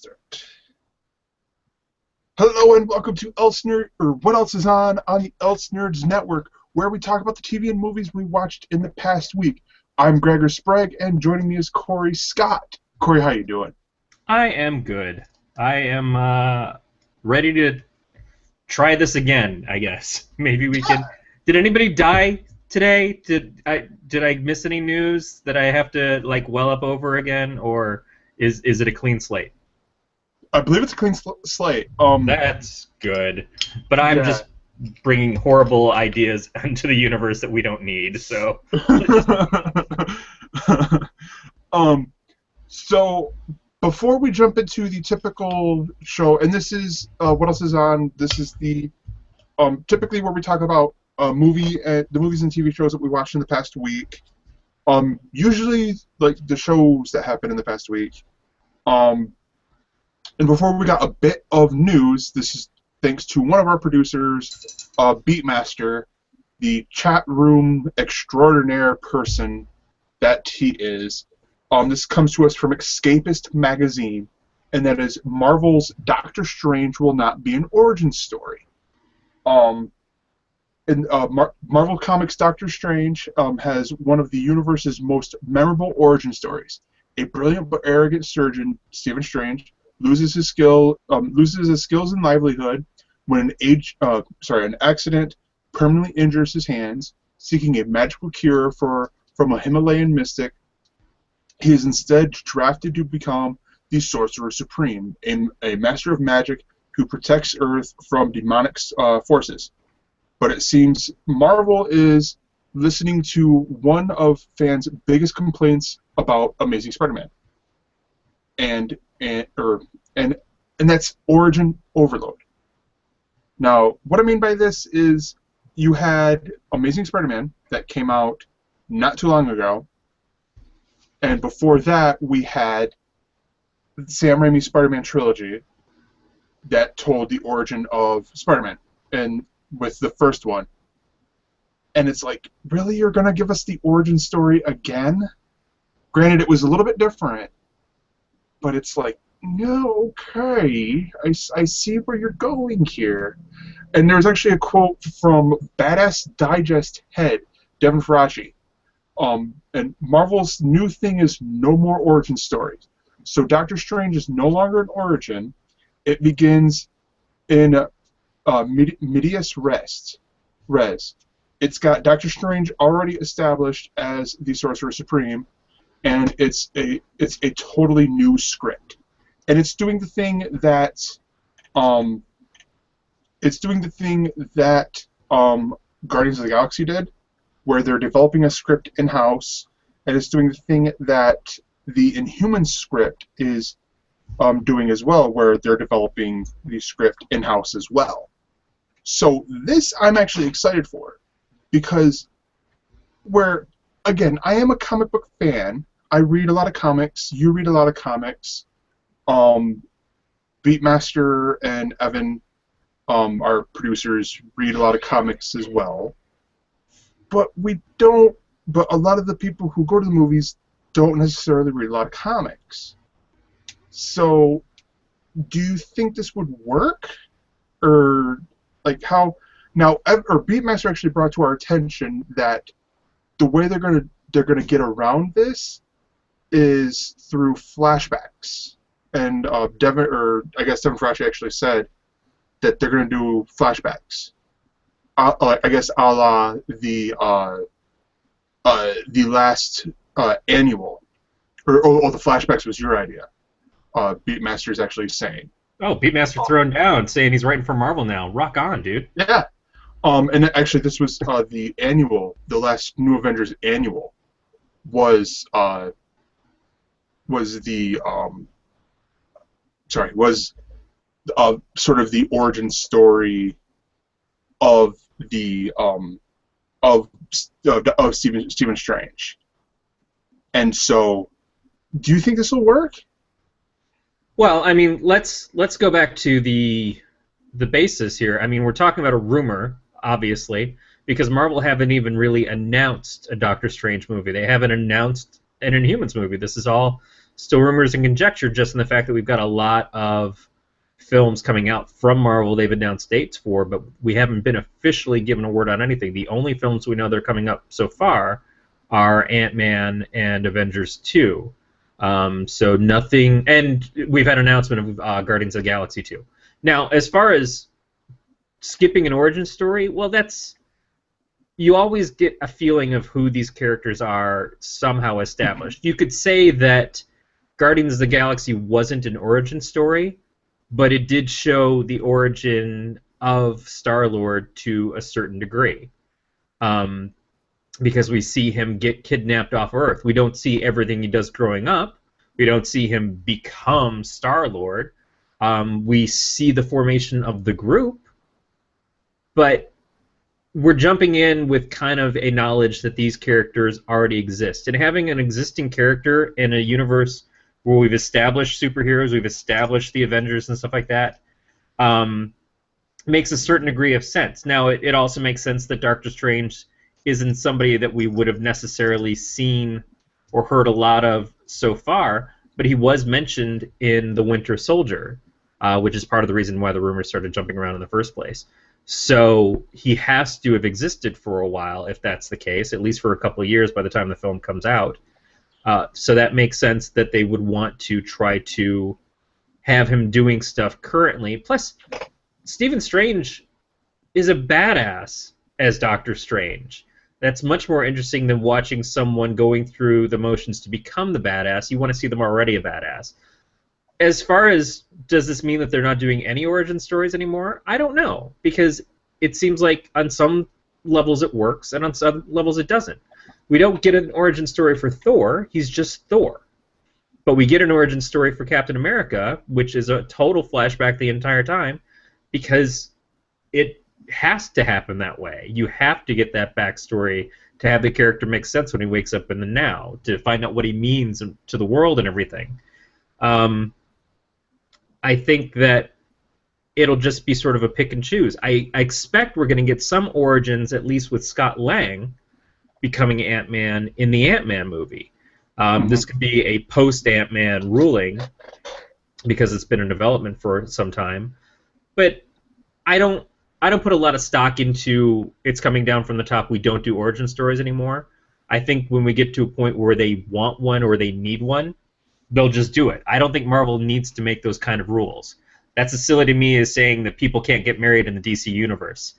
Start. Hello and welcome to Else Nerd, or What Else Is On the Else Nerds Network, where we talk about the TV and movies we watched in the past week. I'm Gregor Sprague, and joining me is Corey Scott. Corey, how you doing? I am good. I am ready to try this again, I guess. Maybe we can... Did anybody die today? Did I miss any news that I have to like well up over again, or is it a clean slate? I believe it's a clean slate. That's good. But I'm just bringing horrible ideas into the universe that we don't need, so... So, before we jump into the typical show, and this is What Else Is On, this is the typically where we talk about the movies and TV shows that we watched in the past week. Usually, like, the shows that happened in the past week. And before we got a bit of news, this is thanks to one of our producers, Beatmaster, the chat room extraordinaire person that he is. This comes to us from Escapist Magazine, and that is Marvel's Doctor Strange will not be an origin story. Marvel Comics' Doctor Strange has one of the universe's most memorable origin stories. A brilliant but arrogant surgeon, Stephen Strange, loses his skills and livelihood when an accident permanently injures his hands. Seeking a magical cure from a Himalayan mystic, he is instead drafted to become the Sorcerer Supreme, a master of magic who protects Earth from demonic forces. But it seems Marvel is listening to one of fans' biggest complaints about Amazing Spider-Man, and that's origin overload. Now, what I mean by this is you had Amazing Spider-Man that came out not too long ago, and before that we had Sam Raimi's Spider-Man trilogy that told the origin of Spider-Man, and with the first one. And it's like, really, you're going to give us the origin story again? Granted, it was a little bit different, but it's like, no, okay, I see where you're going here. And there's actually a quote from Badass Digest head, Devin Faraci. And Marvel's new thing is no more origin stories. So Doctor Strange is no longer an origin. It begins in medias res. It's got Doctor Strange already established as the Sorcerer Supreme, and it's a totally new script. And it's doing the thing that Guardians of the Galaxy did, where they're developing a script in-house, and it's doing the thing that the Inhumans script is doing as well, where they're developing the script in-house as well. So this I'm actually excited for, because again, I am a comic book fan. I read a lot of comics. You read a lot of comics. Beatmaster and Evan, our producers, read a lot of comics as well. But a lot of the people who go to the movies don't necessarily read a lot of comics. So, do you think this would work? Or, like, how... Now, Beatmaster actually brought to our attention that the way they're gonna get around this is through flashbacks. And Devin Faraci actually said that they're gonna do flashbacks. I guess a la the last annual, or the flashbacks was your idea. Beatmaster is actually saying. Oh, Beatmaster throwing down, saying he's writing for Marvel now. Rock on, dude. Yeah. And actually, this was the last New Avengers annual was sort of the origin story of Stephen Strange. And so, do you think this will work? Well, I mean, let's go back to the basis here. I mean, we're talking about a rumor, obviously, because Marvel haven't even really announced a Doctor Strange movie. They haven't announced an Inhumans movie. This is all still rumors and conjecture, just in the fact that we've got a lot of films coming out from Marvel they've announced dates for, but we haven't been officially given a word on anything. The only films we know that are coming up so far are Ant-Man and Avengers 2. So nothing, and we've had an announcement of Guardians of the Galaxy 2. Now, as far as skipping an origin story, well, you always get a feeling of who these characters are somehow established. You could say that Guardians of the Galaxy wasn't an origin story, but it did show the origin of Star-Lord to a certain degree. Because we see him get kidnapped off Earth. We don't see everything he does growing up. We don't see him become Star-Lord. We see the formation of the group, but we're jumping in with kind of a knowledge that these characters already exist. And having an existing character in a universe where we've established superheroes, we've established the Avengers and stuff like that, makes a certain degree of sense. Now, it also makes sense that Doctor Strange isn't somebody that we would have necessarily seen or heard a lot of so far, but he was mentioned in The Winter Soldier, which is part of the reason why the rumors started jumping around in the first place. So he has to have existed for a while, if that's the case, at least for a couple of years by the time the film comes out. So that makes sense that they would want to try to have him doing stuff currently. Plus, Stephen Strange is a badass as Doctor Strange. That's much more interesting than watching someone going through the motions to become the badass. You want to see them already a badass. As far as, does this mean that they're not doing any origin stories anymore? I don't know, because it seems like on some levels it works, and on some levels it doesn't. We don't get an origin story for Thor, he's just Thor. But we get an origin story for Captain America, which is a total flashback the entire time, because it has to happen that way. You have to get that backstory to have the character make sense when he wakes up in the now, to find out what he means to the world and everything. I think that it'll just be sort of a pick and choose. I expect we're going to get some origins, at least with Scott Lang becoming Ant-Man in the Ant-Man movie. This could be a post-Ant-Man ruling, because it's been in development for some time. But I don't put a lot of stock into it's coming down from the top, we don't do origin stories anymore. I think when we get to a point where they want one or they need one, they'll just do it. I don't think Marvel needs to make those kind of rules. That's as silly to me as saying that people can't get married in the DC universe.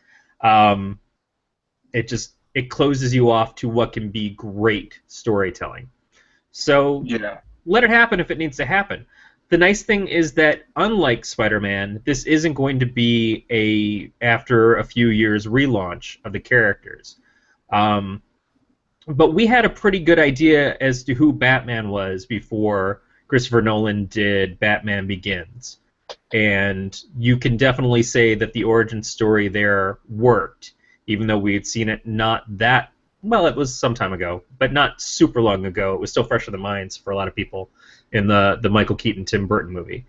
It closes you off to what can be great storytelling. So Yeah. let it happen if it needs to happen. The nice thing is that, unlike Spider-Man, this isn't going to be after a few years relaunch of the characters. But we had a pretty good idea as to who Batman was before Christopher Nolan did Batman Begins. And you can definitely say that the origin story there worked, even though we had seen it not that, well, it was some time ago, but not super long ago. It was still fresh in the minds for a lot of people in the Michael Keaton, Tim Burton movie.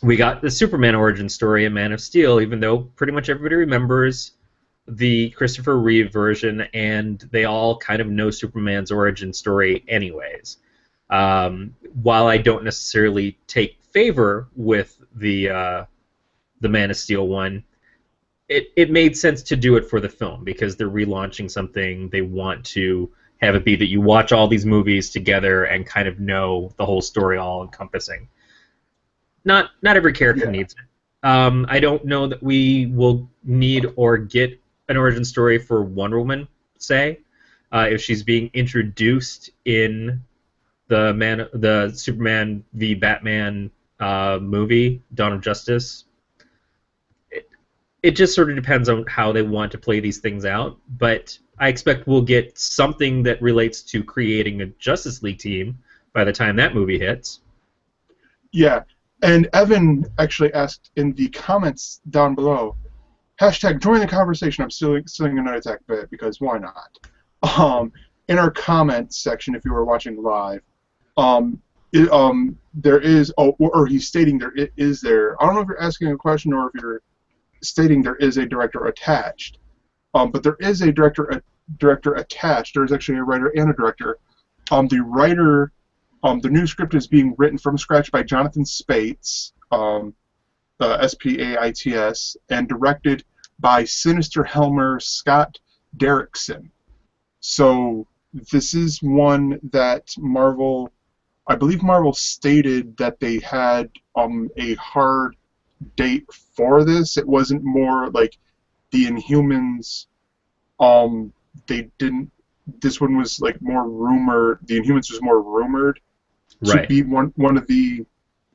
We got the Superman origin story in Man of Steel, even though pretty much everybody remembers the Christopher Reeve version, and they all kind of know Superman's origin story anyways. While I don't necessarily take favor with the Man of Steel one, it made sense to do it for the film, because they're relaunching something. They want to have it be that you watch all these movies together and kind of know the whole story all encompassing. Not every character needs it. I don't know that we will need or get an origin story for Wonder Woman, say, if she's being introduced in the Superman v Batman movie, Dawn of Justice. It just sort of depends on how they want to play these things out, but I expect we'll get something that relates to creating a Justice League team by the time that movie hits. Yeah, and Evan actually asked in the comments down below, hashtag join the conversation. I'm stealing another tech bit, because why not? In our comments section, if you were watching live, there is, or he's stating there is there. I don't know if you're asking a question or if you're stating there is a director attached. But there is a director attached. There's actually a writer and a director. The writer The new script is being written from scratch by Jonathan Spates, Spaits, and directed by Sinister Helmer Scott Derrickson. So this is one that I believe Marvel stated that they had a hard date for this. It wasn't more like the Inhumans. They didn't. This one was like more rumored. The Inhumans was more rumored to be one of the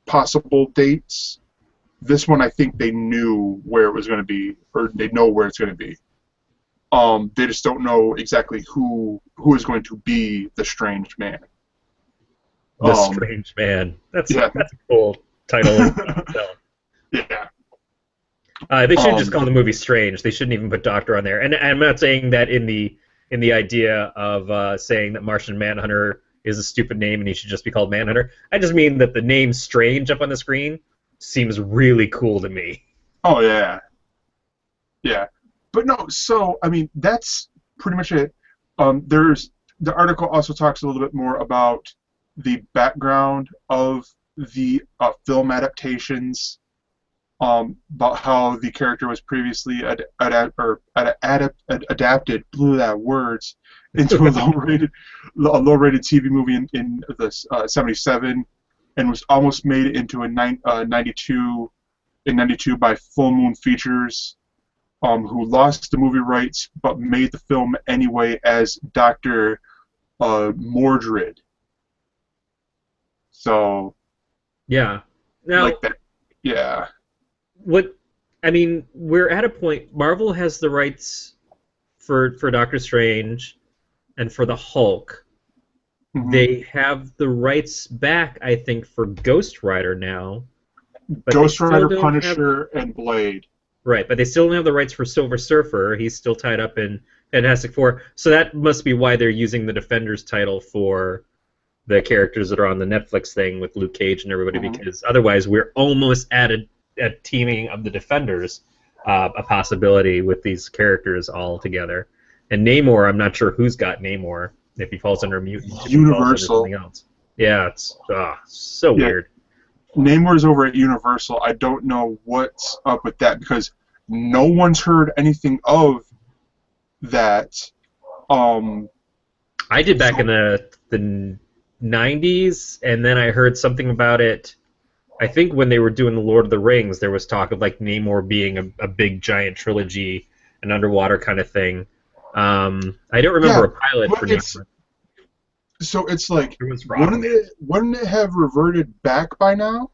possible dates. This one, I think they knew where it was going to be, or they know where it's going to be. They just don't know exactly who is going to be the Strange Man. The Strange Man. That's a cool title. Yeah. They should just call the movie Strange. They shouldn't even put Doctor on there. And I'm not saying that in the idea of saying that Martian Manhunter is a stupid name and he should just be called Manhunter. I just mean that the name Strange up on the screen seems really cool to me. Oh, yeah. Yeah. But no, so, I mean, that's pretty much it. The article also talks a little bit more about the background of the film adaptations, about how the character was previously adapted, into a low-rated TV movie in the 77, and was almost made into a 92 by Full Moon Features, who lost the movie rights but made the film anyway as Dr. Mordred. So, yeah. Now, like that, yeah. We're at a point. Marvel has the rights for Doctor Strange and for the Hulk. Mm-hmm. They have the rights back, I think, for Ghost Rider now. Ghost Rider, Punisher, and Blade. Right, but they still don't have the rights for Silver Surfer. He's still tied up in Fantastic Four. So that must be why they're using the Defenders title for the characters that are on the Netflix thing with Luke Cage and everybody, because otherwise we're almost at a teaming of the Defenders, a possibility with these characters all together. And Namor, I'm not sure who's got Namor, if he falls under Mutant. Universal. Something else. Yeah, it's so weird. Namor's over at Universal. I don't know what's up with that because no one's heard anything of that. I did back in the 90s, and then I heard something about it. I think when they were doing the Lord of the Rings, there was talk of like Namor being a big giant trilogy, an underwater kind of thing. I don't remember a pilot for Namor. So it's like, wouldn't it have reverted back by now?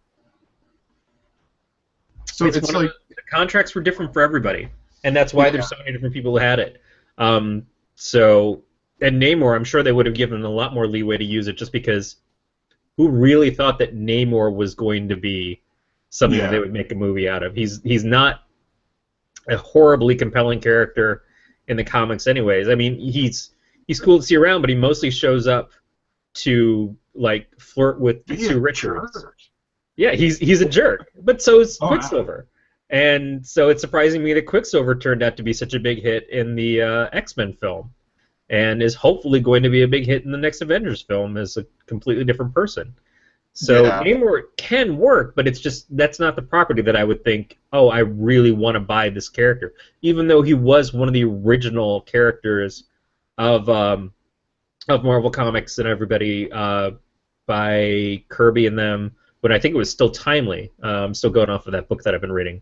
So it's like the contracts were different for everybody, and that's why there's so many different people who had it. And Namor, I'm sure they would have given a lot more leeway to use it, just because who really thought that Namor was going to be something that they would make a movie out of? He's not a horribly compelling character in the comics, anyways. I mean, he's cool to see around, but he mostly shows up to like flirt with Sue Richards. Jerk. Yeah, he's a jerk, but so is Quicksilver. And so it's surprising me that Quicksilver turned out to be such a big hit in the X-Men film, and is hopefully going to be a big hit in the next Avengers film as a completely different person. So Namor can work, but it's just that's not the property that I would think, oh, I really want to buy this character, even though he was one of the original characters of Marvel Comics and everybody by Kirby and them, but I think it was still timely. I'm still going off of that book that I've been reading.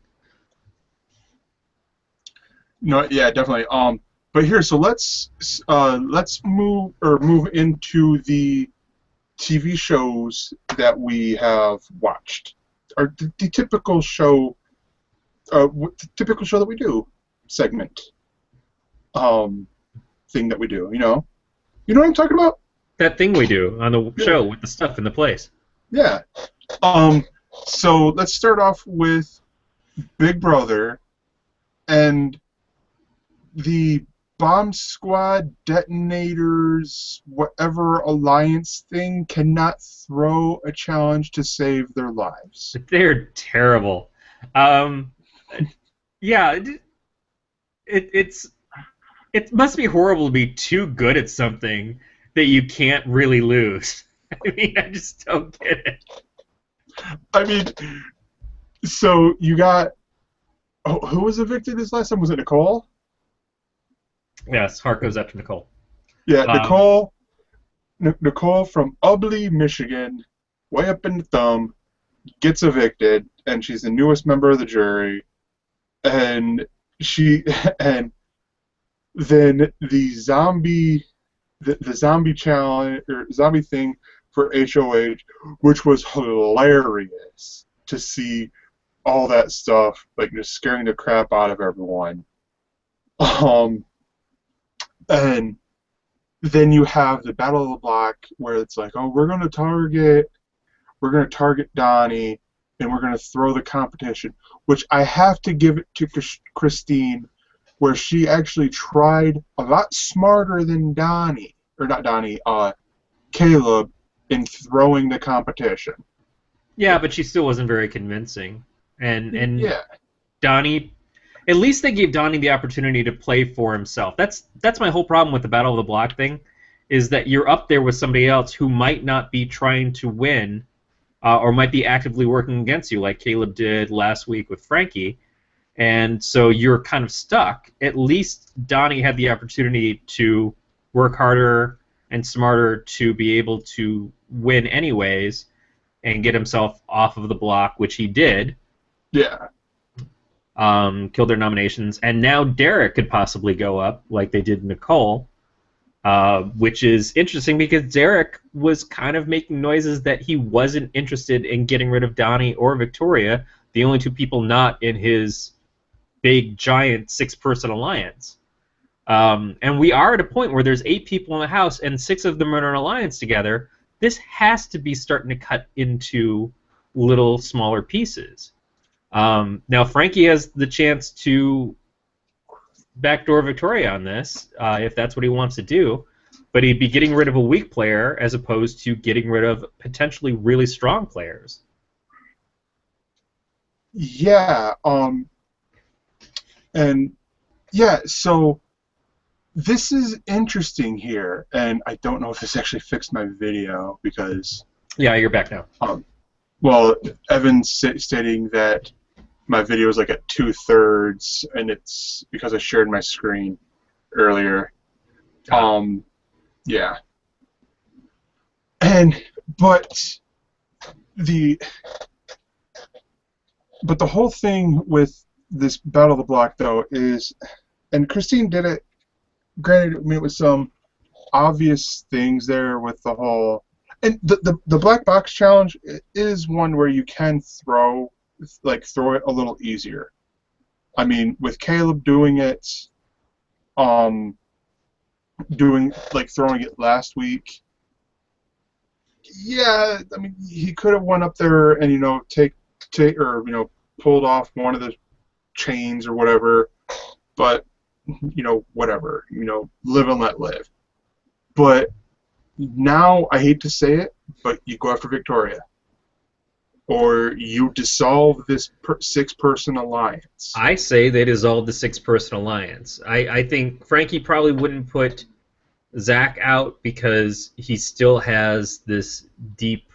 No, yeah, definitely. But here, so let's move into the TV shows that we have watched. Or the typical show, the typical show that we do segment, thing that we do. You know what I'm talking about? That thing we do on the show with the stuff in the place. Yeah. So let's start off with Big Brother and the Bomb Squad detonators, whatever alliance thing, cannot throw a challenge to save their lives. They're terrible. Yeah, it must be horrible to be too good at something that you can't really lose. I mean, I just don't get it. I mean, so you got who was evicted this last time? Was it Nicole? Yes, heart goes out to Nicole. Yeah, Um, Nicole from Ubley, Michigan, way up in the thumb, gets evicted, and she's the newest member of the jury. And she and then the zombie challenge or zombie thing for HOH, which was hilarious to see all that stuff, like just scaring the crap out of everyone. Um, and then you have the Battle of the Block where it's like, oh, we're gonna target Donnie, and we're gonna throw the competition. Which I have to give it to Christine, where she actually tried a lot smarter than Donnie, or not Donnie, Caleb, in throwing the competition. yeah, but she still wasn't very convincing. And Yeah, Donnie, at least they gave Donnie the opportunity to play for himself. That's my whole problem with the Battle of the Block thing, is that you're up there with somebody else who might not be trying to win, or might be actively working against you, like Caleb did last week with Frankie, and so you're kind of stuck. At least Donnie had the opportunity to work harder and smarter to be able to win anyways and get himself off of the block, which he did. yeah, Killed their nominations, and now Derek could possibly go up like they did Nicole, which is interesting because Derek was kind of making noises that he wasn't interested in getting rid of Donnie or Victoria, the only two people not in his big, giant six-person alliance. And we are at a point where there's 8 people in the house and 6 of them are in an alliance together. This has to be starting to cut into little, smaller pieces. Now, Frankie has the chance to backdoor Victoria on this, if that's what he wants to do, but he'd be getting rid of a weak player as opposed to getting rid of potentially really strong players. yeah. And yeah, so this is interesting here, and I don't know if this actually fixed my video because, Yeah, you're back now. well, Evan's stating that my video is like at 2/3, and it's because I shared my screen earlier. Yeah. And but the the whole thing with this Battle of the Block though is, and Christine did it. Granted, I mean it was some obvious things there with the whole, and the black box challenge is one where you can throw it a little easier. I mean, with Caleb doing it, throwing it last week. Yeah, I mean, he could have went up there and pulled off one of the chains or whatever, but whatever, live and let live. But now, I hate to say it, but you go after Victoria, or you dissolve this 6-person alliance. I say they dissolve the 6-person alliance. I think Frankie probably wouldn't put Zach out because he still has this deep,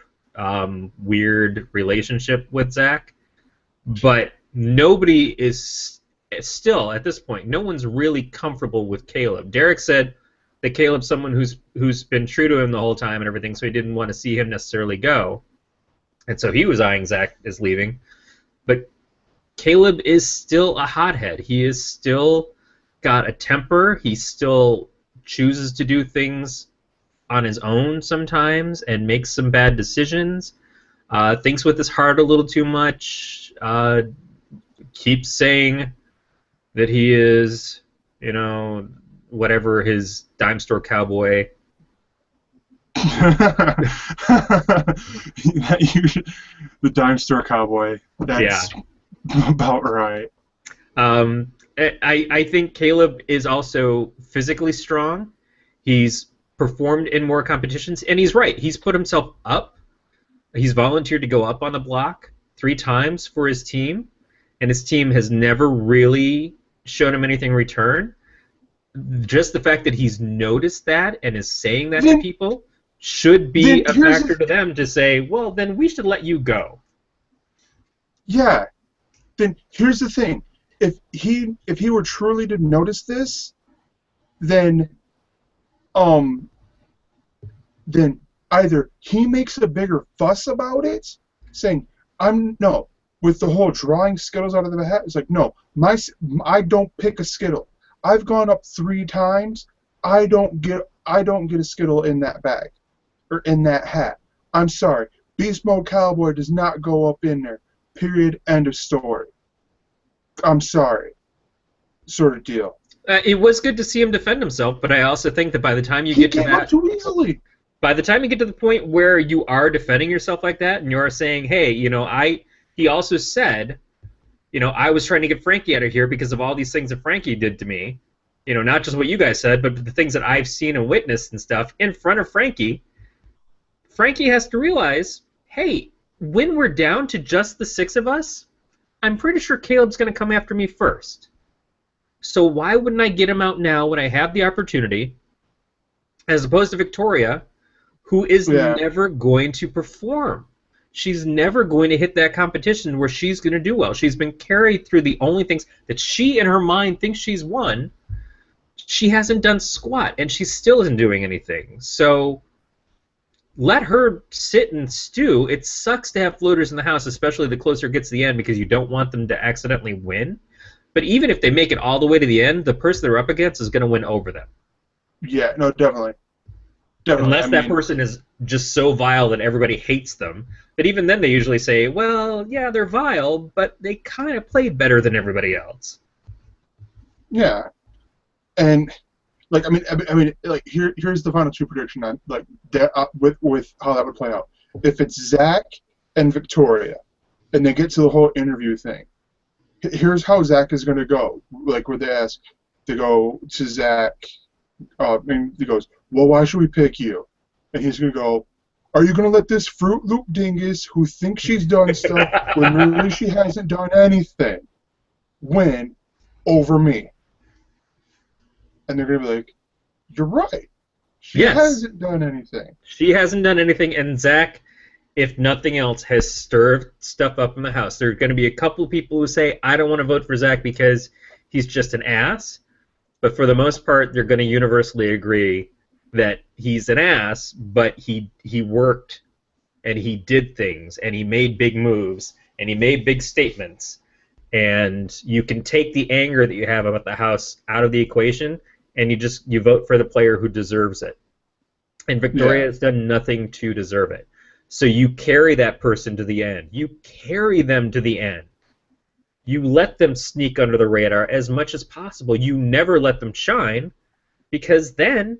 weird relationship with Zach. But nobody is still, at this point, no one's really comfortable with Caleb. Derek said that Caleb's someone who's been true to him the whole time and everything, so he didn't want to see him necessarily go. And so he was eyeing Zach as leaving. But Caleb is still a hothead. He is still got a temper. He still chooses to do things on his own sometimes and makes some bad decisions. Thinks with his heart a little too much. Keeps saying that he is, whatever his dime store cowboy. The dime store cowboy. That's about right. I think Caleb is also physically strong. He's performed in more competitions, and he's right. He's put himself up. He's volunteered to go up on the block 3 times for his team, and his team has never really shown him anything in return. Just the fact that he's noticed that and is saying that to people should be Then a here's factor to them to say, well, then we should let you go. Yeah. Then here's the thing: if he were truly to notice this, then then either he makes a bigger fuss about it, saying, "I'm no," with the whole drawing Skittles out of the hat. It's like, no, I don't pick a Skittle. I've gone up 3 times. I don't get a Skittle in that bag or in that hat. I'm sorry. Beast Mode Cowboy does not go up in there. Period. End of story. I'm sorry. Sort of deal. It was good to see him defend himself, but I also think that by the time you get to He came up too easily. by the time you get to the point where you are defending yourself like that, and you are saying, hey, he also said, I was trying to get Frankie out of here because of all these things that Frankie did to me. Not just what you guys said, but the things that I've seen and witnessed and stuff in front of Frankie. Frankie has to realize, hey, when we're down to just the 6 of us, I'm pretty sure Caleb's going to come after me first. So why wouldn't I get him out now when I have the opportunity, as opposed to Victoria, who is never going to perform? She's never going to hit that competition where she's going to do well. She's been carried through the only things that she in her mind thinks she's won. She hasn't done squat, and she still isn't doing anything. So let her sit and stew. It sucks to have floaters in the house, especially the closer it gets to the end, because you don't want them to accidentally win. But even if they make it all the way to the end, the person they're up against is going to win over them. Yeah, no, definitely. Unless that person is just so vile that everybody hates them. But even then they usually say, well, yeah, they're vile, but they kind of played better than everybody else. Yeah. And here's the final 2 prediction on that with how that would play out. If it's Zach and Victoria, and they get to the whole interview thing, here's how Zach is going to go. Where they go to Zach, and he goes, well, why should we pick you? And he's going to go, are you going to let this Fruit Loop dingus who thinks she's done stuff when really she hasn't done anything win over me? And they're going to be like, you're right. She hasn't done anything. She hasn't done anything, and Zach, if nothing else, has stirred stuff up in the house. There are going to be a couple of people who say, I don't want to vote for Zach because he's just an ass. But for the most part, they're going to universally agree that he's an ass, but he worked and he did things and he made big moves and he made big statements. And you can take the anger that you have about the house out of the equation, and you vote for the player who deserves it. And Victoria has done nothing to deserve it. So you carry that person to the end. You carry them to the end. You let them sneak under the radar as much as possible. You never let them shine, because then,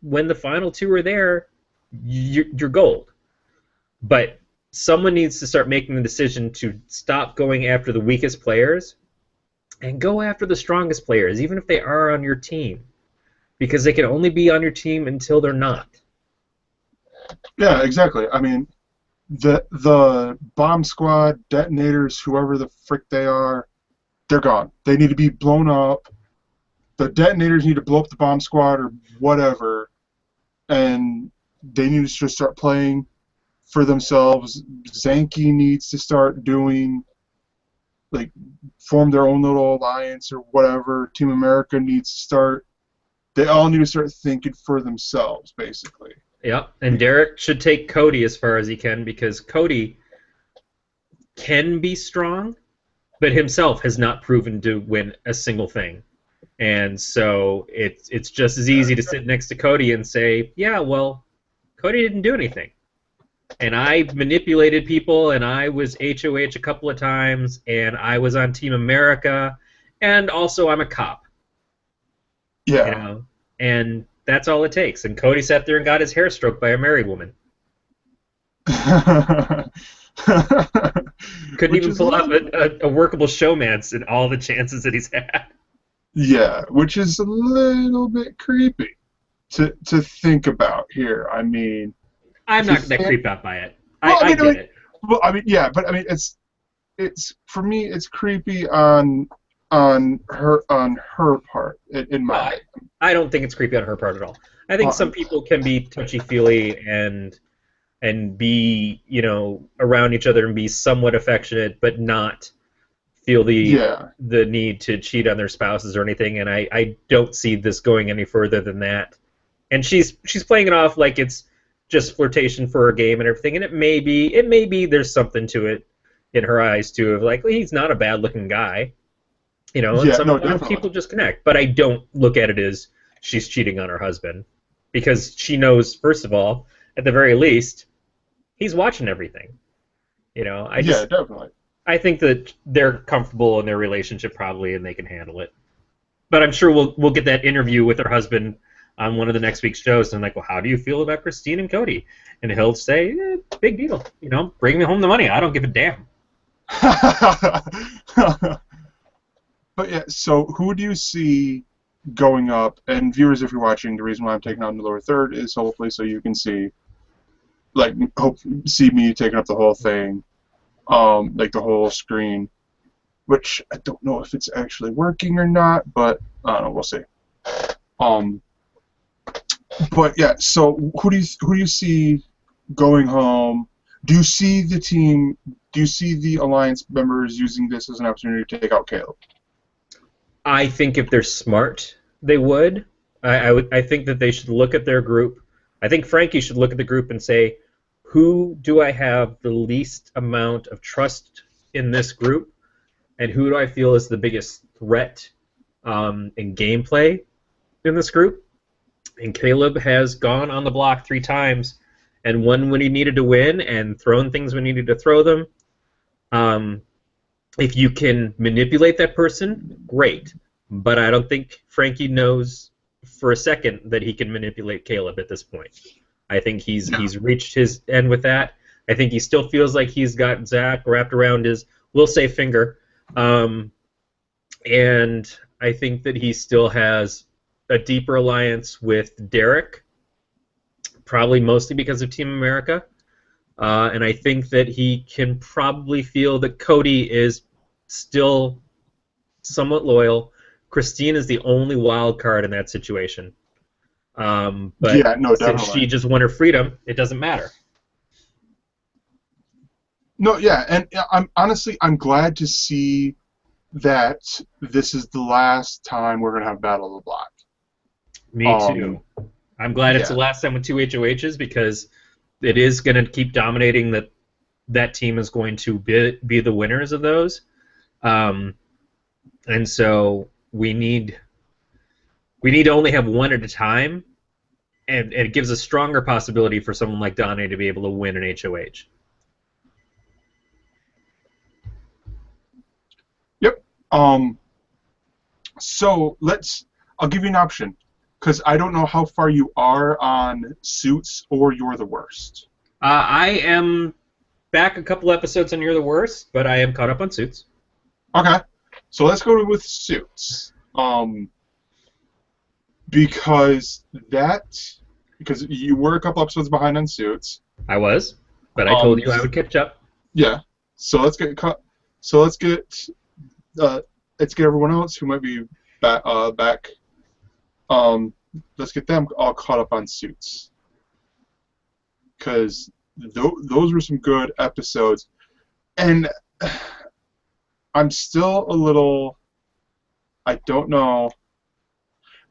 when the final 2 are there, you're gold. But someone needs to start making the decision to stop going after the weakest players and go after the strongest players, even if they are on your team, because they can only be on your team until they're not. Yeah, exactly. I mean, the bomb squad, detonators, whoever the frick they are, they're gone. They need to be blown up. The detonators need to blow up the bomb squad or whatever, and they need to just start playing for themselves. Zanky needs to start doing, form their own little alliance or whatever. Team America needs to start. They all need to start thinking for themselves, basically. Yeah, and Derek should take Cody as far as he can, because Cody can be strong, but himself has not proven to win a single thing. And so it's just as easy to sit next to Cody and say, yeah, well, Cody didn't do anything. And I manipulated people, and I was HOH a couple of times, and I was on Team America, and also I'm a cop. Yeah. And that's all it takes. And Cody sat there and got his hair stroked by a married woman. Couldn't even pull off a workable showmance in all the chances that he's had. Yeah, which is a little bit creepy to think about here. I mean, I'm not that creeped out by it. I get it. Well, I mean, yeah, but I mean, it's for me, it's creepy on her part. In my, I don't think it's creepy on her part at all. I think some people can be touchy-feely and be, around each other and be somewhat affectionate, but not feel yeah, the need to cheat on their spouses or anything. And I don't see this going any further than that. And she's playing it off like it's just flirtation for a game and everything. And it may be there's something to it in her eyes too, of like, well, he's not a bad-looking guy, and yeah, no, sometimes definitely. people just connect. But I don't look at it as she's cheating on her husband, because she knows, first of all, at the very least, he's watching everything. I Yeah, just definitely. I think that they're comfortable in their relationship probably, and they can handle it. But I'm sure we'll get that interview with her husband on one of the next week's shows, and like, well, how do you feel about Christine and Cody? And he'll say, big deal. Bring me home the money. I don't give a damn. But yeah, so who do you see going up? And viewers, if you're watching, the reason why I'm taking on the lower third is hopefully so you can see, like, see me taking up the whole thing, like the whole screen. Which I don't know if it's actually working or not, but I don't know. We'll see. Um, but yeah, so who do you see going home? Do you see the team? Do you see the alliance members using this as an opportunity to take out Caleb? I think if they're smart, they would. I think that they should look at their group. I think Frankie should look at the group and say, who do I have the least amount of trust in this group, and who do I feel is the biggest threat in gameplay in this group? And Caleb has gone on the block 3 times and won when he needed to win and thrown things when he needed to throw them. If you can manipulate that person, great. But I don't think Frankie knows for a second that he can manipulate Caleb at this point. I think he's reached his end with that. I think he still feels like he's got Zach wrapped around his, we'll say, finger. And I think that he still has a deeper alliance with Derek, probably mostly because of Team America. And I think that he can probably feel that Cody is still somewhat loyal. Christine is the only wild card in that situation. But Yeah, no, since definitely. she just won her freedom, it doesn't matter. No, yeah, and I'm glad to see that this is the last time we're gonna have Battle of the Block. Me too. I'm glad it's the Yeah, last time with 2 HOHs, because it is going to keep dominating. That team is going to be the winners of those. And so we need to only have one at a time, and it gives a stronger possibility for someone like Donnie to be able to win an HOH. yep. So I'll give you an option, because I don't know how far you are on Suits or You're the Worst. I am back a couple episodes on You're the Worst, but I am caught up on Suits. Okay, so let's go with Suits. Because you were a couple episodes behind on Suits. I was, but I told you I would catch up. Yeah. So let's get everyone else who might be back. Let's get them all caught up on Suits, because those were some good episodes, and I'm still a little. I don't know.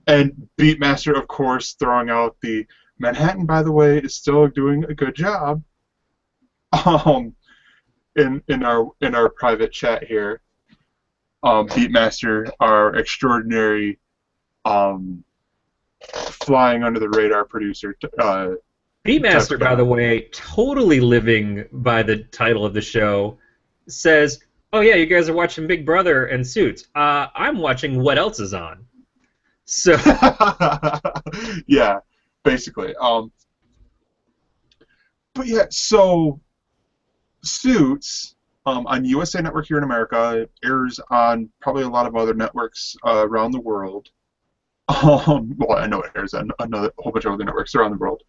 And Beatmaster, of course, throwing out the Manhattan, by the way, is still doing a good job. In our private chat here, Beatmaster, our extraordinary, flying under the radar producer. Beatmaster, by the way, totally living by the title of the show, says, "Oh yeah, you guys are watching Big Brother and Suits. I'm watching what else is on." So Yeah, basically. But yeah, so Suits on USA Network here in America. It airs on probably a lot of other networks around the world. Well, I know it airs on another whole bunch of other networks around the world.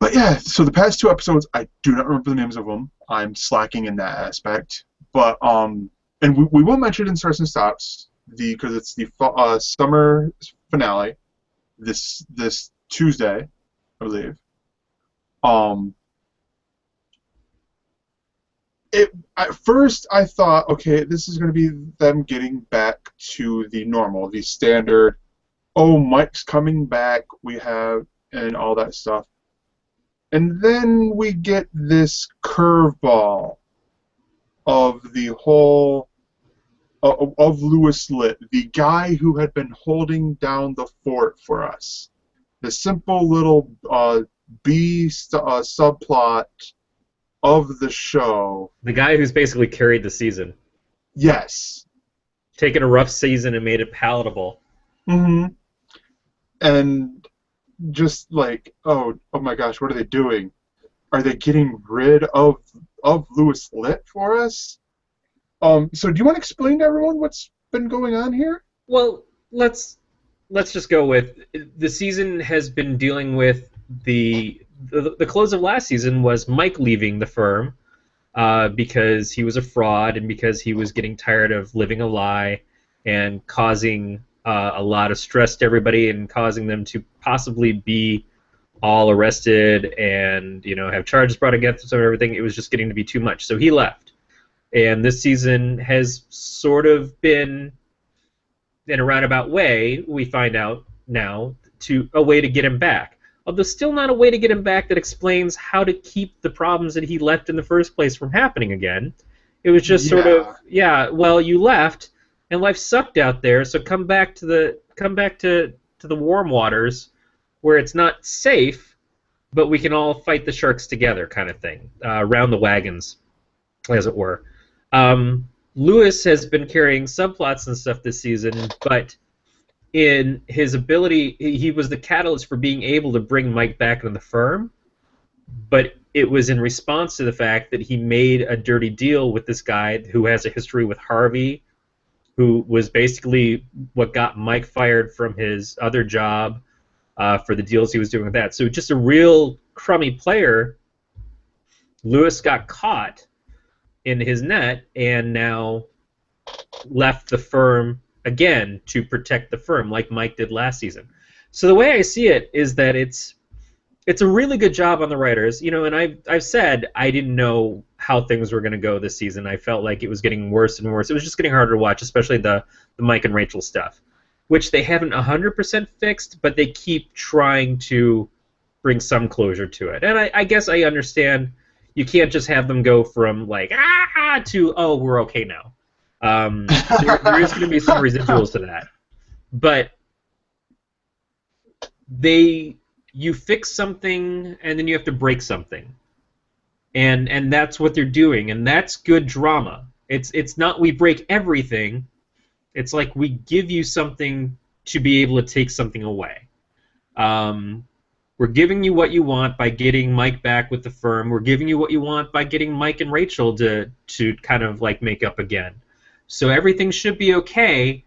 But yeah, so the past 2 episodes, I do not remember the names of them. I'm slacking in that aspect. But and we will mention it in starts and stops, because it's the finale this Tuesday, I believe. Um, at first I thought, okay, this is going to be them getting back to the normal, the standard. Oh, Mike's coming back. We have and all that stuff, and then we get this curveball of the whole of Lewis Litt, the guy who had been holding down the fort for us. The simple little subplot of the show. The guy who's basically carried the season. Yes. Taken a rough season and made it palatable. Mm-hmm. And just like, oh my gosh, what are they doing? Are they getting rid of Lewis Litt for us? So do you want to explain to everyone what's been going on here? Well, let's just go with the season has been dealing with the close of last season was Mike leaving the firm because he was a fraud and because he was getting tired of living a lie and causing a lot of stress to everybody and causing them to possibly be all arrested and have charges brought against them and everything. It was just getting to be too much, so he left. And this season has sort of been, in a roundabout way, we find out now, to a way to get him back. Although still not a way to get him back that explains how to keep the problems that he left in the first place from happening again. It was just sort of, well, you left, and life sucked out there, so come back to the warm waters where it's not safe, but we can all fight the sharks together, kind of thing, round the wagons, as it were. Lewis has been carrying subplots and stuff this season, but in his ability, he was the catalyst for being able to bring Mike back into the firm, but it was in response to the fact that he made a dirty deal with this guy who has a history with Harvey, who was basically what got Mike fired from his other job for the deals he was doing with that. So just a real crummy player. Lewis got caught in his net and now left the firm again to protect the firm like Mike did last season. So the way I see it is that it's a really good job on the writers, and I've said I didn't know how things were going to go this season. I felt like it was getting worse and worse. It was just getting harder to watch, especially the Mike and Rachel stuff, which they haven't 100% fixed, but they keep trying to bring some closure to it. And I guess I understand you can't just have them go from like to we're okay now. There is going to be some residuals to that, but you fix something and then you have to break something, and that's what they're doing, and that's good drama. It's not we break everything. It's like we give you something to be able to take something away. We're giving you what you want by getting Mike back with the firm. We're giving you what you want by getting Mike and Rachel to kind of like make up again. So everything should be okay,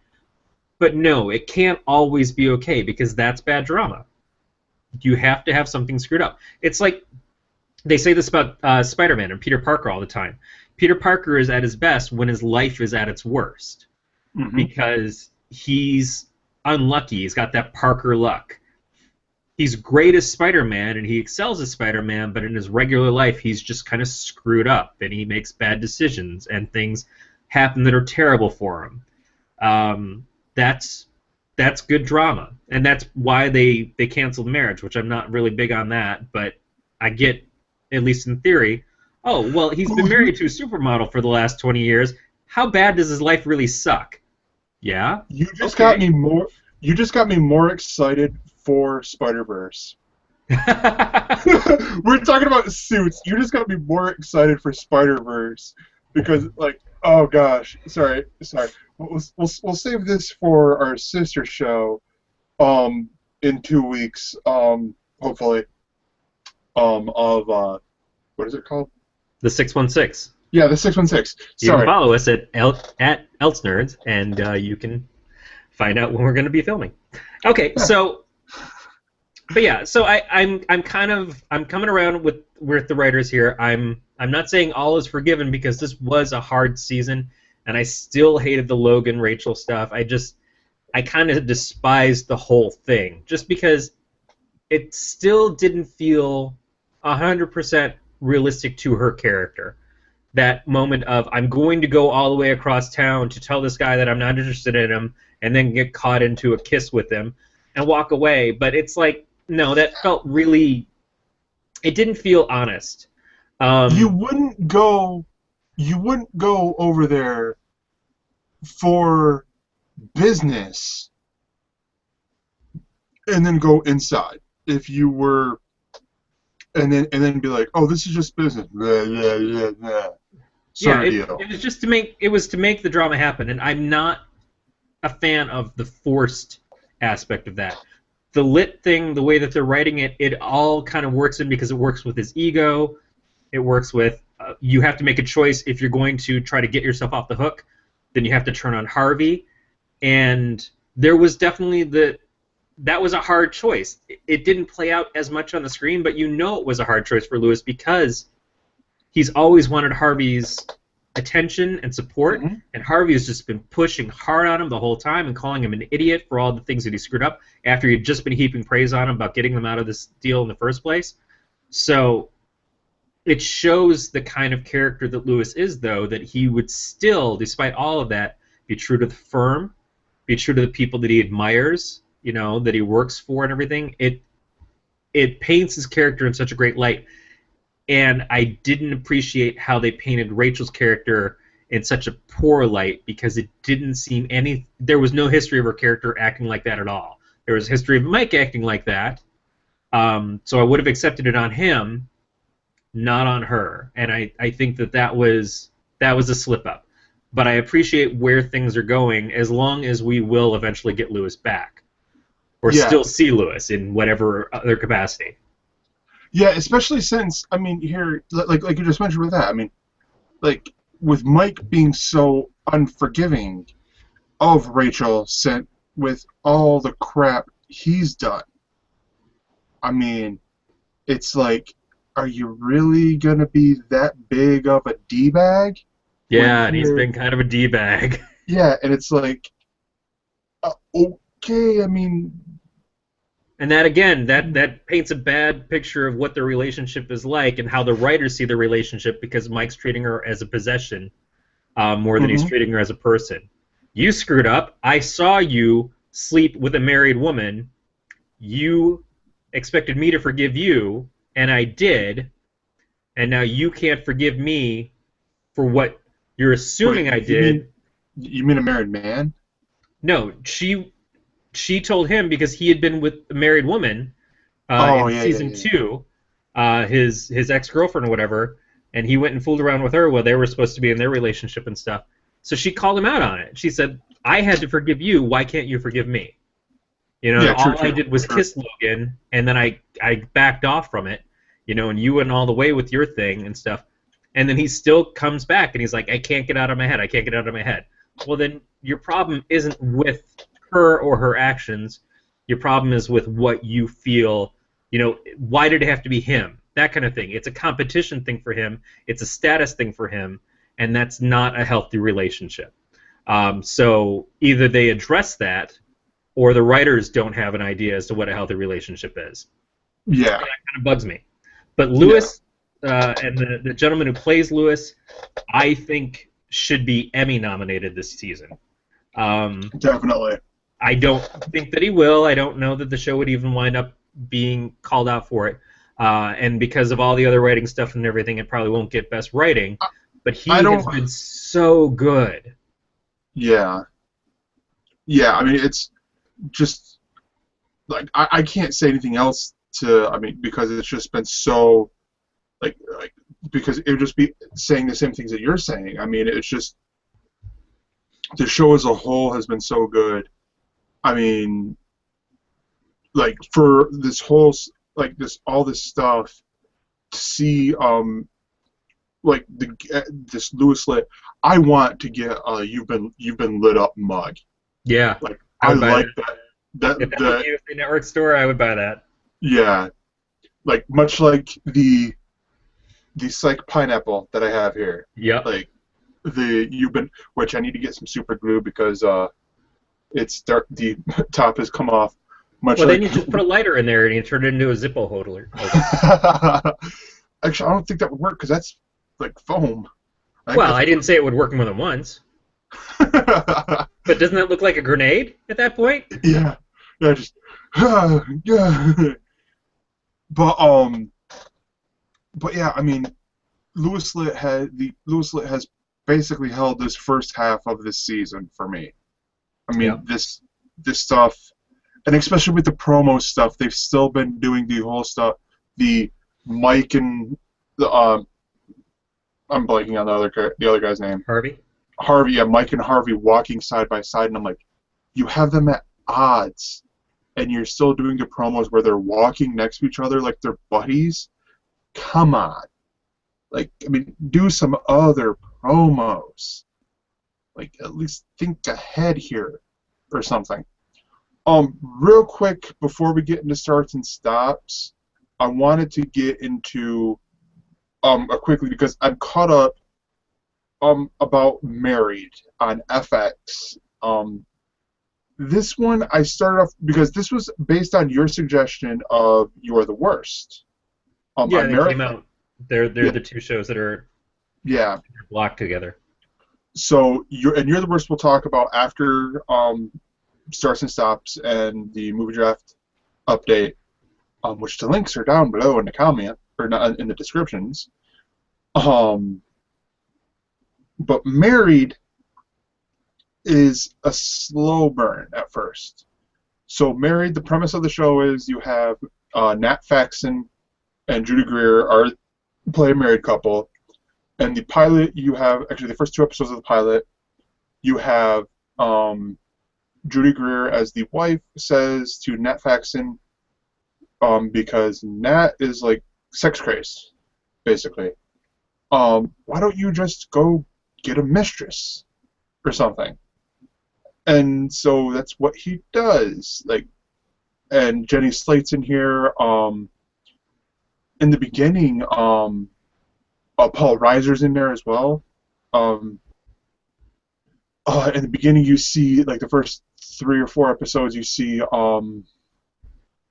but no, it can't always be okay because that's bad drama. You have to have something screwed up. It's like they say this about Spider-Man and Peter Parker all the time. Peter Parker is at his best when his life is at its worst because he's unlucky. He's got that Parker luck. He's great as Spider-Man and he excels as Spider-Man, but in his regular life he's just kind of screwed up and he makes bad decisions and things happen that are terrible for him. That's good drama, and that's why they canceled Marriage, which I'm not really big on that, but I get, at least in theory, oh, well, he's been married to a supermodel for the last 20 years. How bad does his life really suck? Yeah? You just got me more excited for Spider-Verse. We're talking about Suits. You just got me more excited for Spider-Verse because, like, oh gosh, sorry. We'll save this for our sister show, in 2 weeks, hopefully. Of what is it called? The 616. Yeah, the 616. You can follow us at EltsNerds, and you can find out when we're going to be filming. Okay, so, but yeah, so I'm coming around with the writers here. I'm not saying all is forgiven because this was a hard season, and I still hated the Logan Rachel stuff. I kind of despised the whole thing just because it still didn't feel 100% realistic to her character. That moment of I'm going to go all the way across town to tell this guy that I'm not interested in him, and then get caught into a kiss with him and walk away. But it's like, no, that felt really. It didn't feel honest. You wouldn't go. You wouldn't go over there for business and then go inside if you were, and then be like, oh, this is just business. Blah, blah, blah, blah. Yeah, Deal. it was just to make the drama happen, and I'm not a fan of the forced aspect of that. The lit thing, the way that they're writing it, it all kind of works in because it works with his ego. It works with you have to make a choice if you're going to try to get yourself off the hook, then you have to turn on Harvey, and there was definitely that was a hard choice. It didn't play out as much on the screen, but you know it was a hard choice for Lewis because he's always wanted Harvey's attention and support, and Harvey has just been pushing hard on him the whole time and calling him an idiot for all the things that he screwed up after he had just been heaping praise on him about getting them out of this deal in the first place. So it shows the kind of character that Lewis is, though, that he would still, despite all of that, be true to the firm, be true to the people that he admires, you know, that he works for and everything. It paints his character in such a great light. And I didn't appreciate how they painted Rachel's character in such a poor light because it didn't seem there was no history of her character acting like that at all. There was a history of Mike acting like that, so I would have accepted it on him, not on her. And I think that was a slip up. But I appreciate where things are going as long as we will eventually get Lewis back, or still see Lewis in whatever other capacity. Yeah, especially since, I mean, here, like you just mentioned with that, I mean, like, with Mike being so unforgiving of Rachel with all the crap he's done, I mean, it's like, are you really going to be that big of a D-bag? Yeah, and he's been kind of a D-bag. Yeah, and it's like, okay, I mean... And that, again, that paints a bad picture of what the relationship is like and how the writers see the relationship because Mike's treating her as a possession more than he's treating her as a person. You screwed up. I saw you sleep with a married woman. You expected me to forgive you, and I did. And now you can't forgive me for what you're assuming I did. You mean a married man? No, she told him because he had been with a married woman in season 2, his ex-girlfriend or whatever, and he went and fooled around with her while they were supposed to be in their relationship and stuff. So she called him out on it. She said, I had to forgive you. Why can't you forgive me? You know, all I did was kiss Logan, and then I backed off from it, you know, and you went all the way with your thing and stuff. And then he still comes back, and he's like, I can't get out of my head. I can't get out of my head. Well, then your problem isn't with her or her actions. Your problem is with what you feel, you know, why did it have to be him? That kind of thing. It's a competition thing for him. It's a status thing for him, and that's not a healthy relationship. So either they address that, or the writers don't have an idea as to what a healthy relationship is. Yeah. And that kind of bugs me. But Lewis and the gentleman who plays Lewis, I think should be Emmy nominated this season. Definitely. I don't think that he will. I don't know that the show would even wind up being called out for it. And because of all the other writing stuff and everything, it probably won't get best writing. But he has been so good. Yeah. Yeah, I mean, it's just, like, I can't say anything else because it's just been so, like because it would just be saying the same things that you're saying. I mean, it's just, the show as a whole has been so good. I mean, like, for this whole, like, all this stuff, to see, like, this Lewis Lit, I want to get a you've been lit up mug. Yeah. Like, I like that. If that was the network store, I would buy that. Yeah. Like, much like the Psych Pineapple that I have here. Yeah. Like, which I need to get some super glue because, the top has come off. Much Well, then like you just put a lighter in there and you turn it into a Zippo holder. actually, I don't think that would work because that's like foam. I think Well, that's I didn't say it would work more than once. But doesn't that look like a grenade at that point? yeah, yeah, just yeah. But but yeah, I mean, Louis Litt has basically held this first half of this season for me. I Yeah. mean, this stuff, and especially with the promo stuff, they've still been doing the whole stuff, the Mike and the I'm blanking on the other guy's name. Harvey? Harvey, yeah, Mike and Harvey walking side by side, and I'm like, you have them at odds, and you're still doing the promos where they're walking next to each other like they're buddies. Come on, like, I mean, do some other promos. Like, at least think ahead here, or something. Real quick before we get into starts and stops, I wanted to get into quickly because I'm caught up about Married on FX. This one I started off because this was based on your suggestion of You Are the Worst. Yeah, they Married, came out. They're yeah, the two shows that are yeah. blocked together. So You're the Worst we'll talk about after starts and stops and the movie draft update, which the links are down below in the comment or not in the descriptions. But Married is a slow burn at first. So Married, the premise of the show is you have Nat Faxon and Judy Greer play a married couple, and the pilot you have actually the first two episodes of the pilot you have Judy Greer as the wife says to Nat Faxon, because Nat is like sex crazed, basically. Why don't you just go get a mistress or something? And so that's what he does. Like, and Jenny Slate's in here. In the beginning, Paul Reiser's in there as well. In the beginning, you see like the first 3 or 4 episodes. You see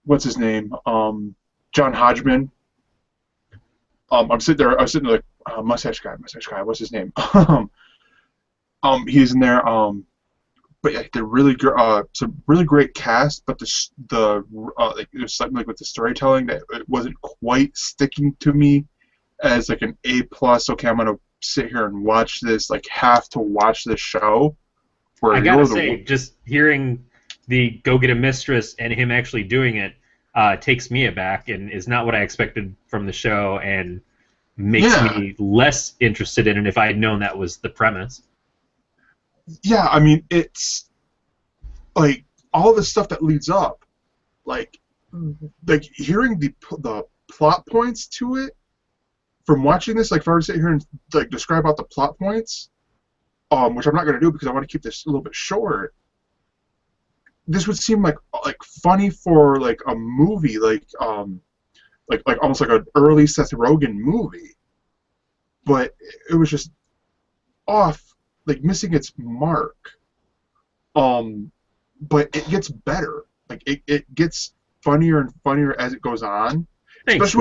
what's his name? John Hodgman. I'm sitting there. I was sitting there like mustache guy. What's his name? He's in there. But yeah, they're really it's a really great cast. But like there's something like with the storytelling that it wasn't quite sticking to me as like an A plus. Okay, I'm gonna sit here and watch this. Like have to watch this show. Where I gotta say, just hearing the go get a mistress and him actually doing it takes me aback and is not what I expected from the show and makes me less interested in it if I had known that was the premise. Yeah, I mean, it's like all the stuff that leads up, like hearing the plot points to it from watching this. Like, if I were to sit here and like describe out the plot points, which I'm not going to do because I want to keep this a little bit short. This would seem like funny for like a movie, like almost like an early Seth Rogen movie, but it was just off. Like missing its mark, but it gets better. Like it gets funnier and funnier as it goes on. Thanks,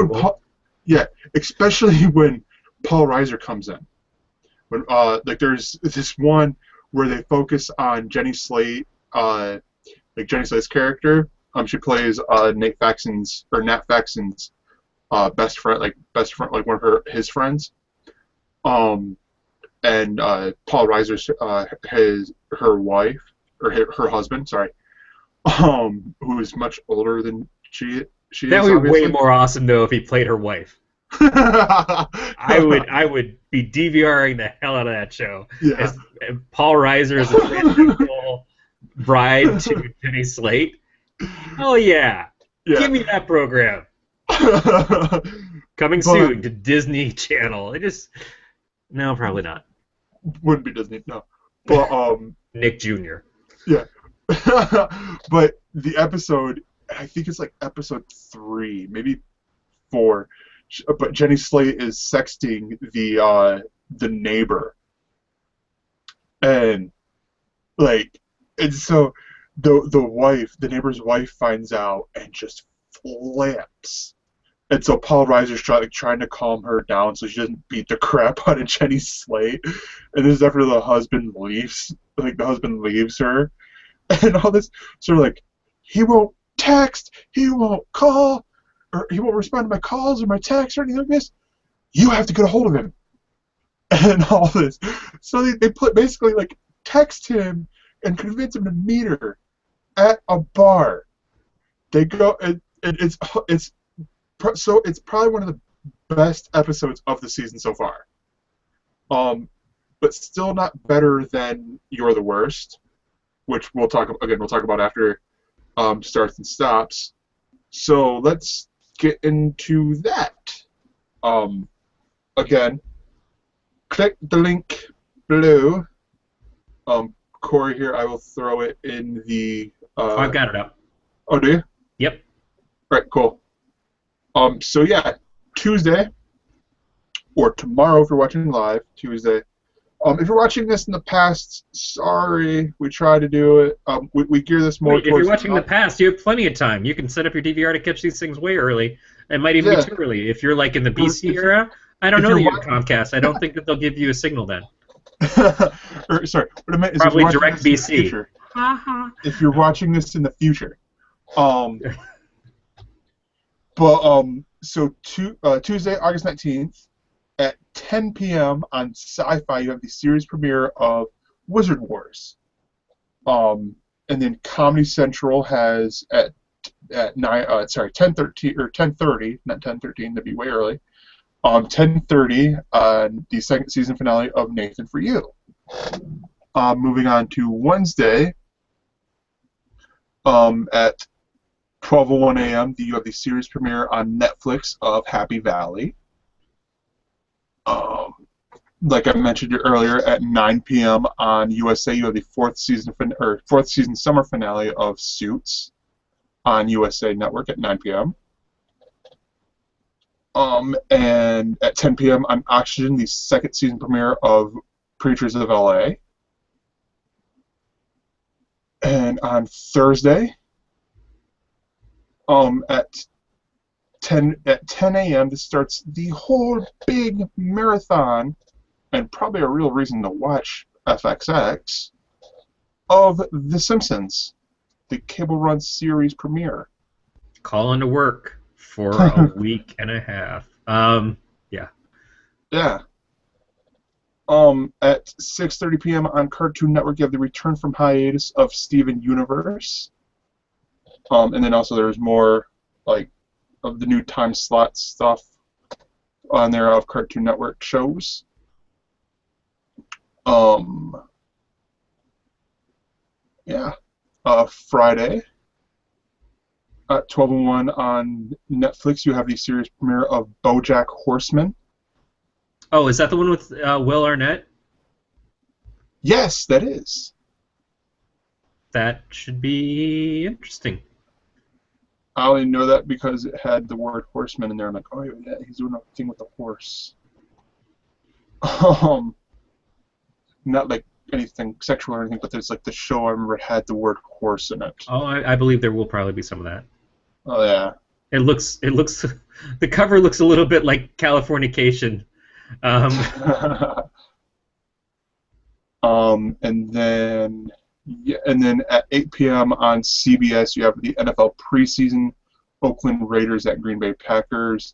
Especially when Paul Reiser comes in. When like there's this one where they focus on Jenny Slate, like Jenny Slate's character. She plays Nat Faxon's best friend, like one of his friends. And Paul Reiser's her wife or her husband, sorry, who is much older than she is. That would be obviously. way more awesome though if he played her wife. I would be DVRing the hell out of that show. Yeah. As Paul Reiser is a transsexual bride to Jenny Slate. Oh yeah. Give me that program. Coming soon to Disney Channel. No, probably not. Wouldn't be Disney, no. But Nick Jr. Yeah. But the episode, I think it's like episode 3, maybe 4. But Jenny Slate is sexting the neighbor, and like, and so the neighbor's wife finds out and just flips. And so Paul Reiser's trying to calm her down so she doesn't beat the crap out of Jenny Slate. And this is after the husband leaves. Like, the husband leaves her. And all this sort of like, he won't text, he won't call, or he won't respond to my calls or my texts or anything like this. You have to get a hold of him. And all this. So they basically, like, text him and convince him to meet her at a bar. They go, and it's probably one of the best episodes of the season so far. But still not better than You're the Worst, which we'll talk about after starts and stops. So let's get into that. Again, click the link below. Corey here, I will throw it in the. I've got it up. Oh, do you? Yep. All right, cool. So yeah, Tuesday, or tomorrow if you're watching live, Tuesday. If you're watching this in the past, sorry, we try to do it. We gear this more Wait, if you're watching the past, you have plenty of time. You can set up your DVR to catch these things way early. It might even be too early. If you're like in the BC era, I don't know that you have Comcast. I don't think that they'll give you a signal then. Sorry, what I meant is probably direct BC. If you're watching this in the future. So Tuesday, August 19th, at 10 p.m. on Sci-Fi, you have the series premiere of Wizard Wars. And then Comedy Central has at 10:30, not 10:13, that'd be way early. 10:30 on the second season finale of Nathan for You. Moving on to Wednesday, at 12:01 a.m., you have the series premiere on Netflix of Happy Valley. Like I mentioned earlier, at 9 p.m. on USA, you have the fourth season summer finale of Suits on USA Network at 9 p.m. And at 10 p.m. on Oxygen, the second season premiere of Preachers of LA. And on Thursday, at 10 a.m., this starts the whole big marathon, and probably a real reason to watch FXX, of The Simpsons, the cable run series premiere. Calling to work for a week and a half. Yeah. Yeah. At 6:30 p.m. on Cartoon Network, you have the return from hiatus of Steven Universe. And then also there's more, like, of the new time slot stuff on there of Cartoon Network shows. Yeah. Friday at 12:01 on Netflix, you have the series premiere of BoJack Horseman. Oh, is that the one with Will Arnett? Yes, that is. That should be interesting. I only know that because it had the word horseman in there. I'm like, oh yeah, he's doing a thing with the horse. Not like anything sexual or anything, but there's like the show I remember had the word horse in it. Oh, I believe there will probably be some of that. Oh yeah. It looks. The cover looks a little bit like Californication. And then at 8 p.m. on CBS, you have the NFL preseason, Oakland Raiders at Green Bay Packers.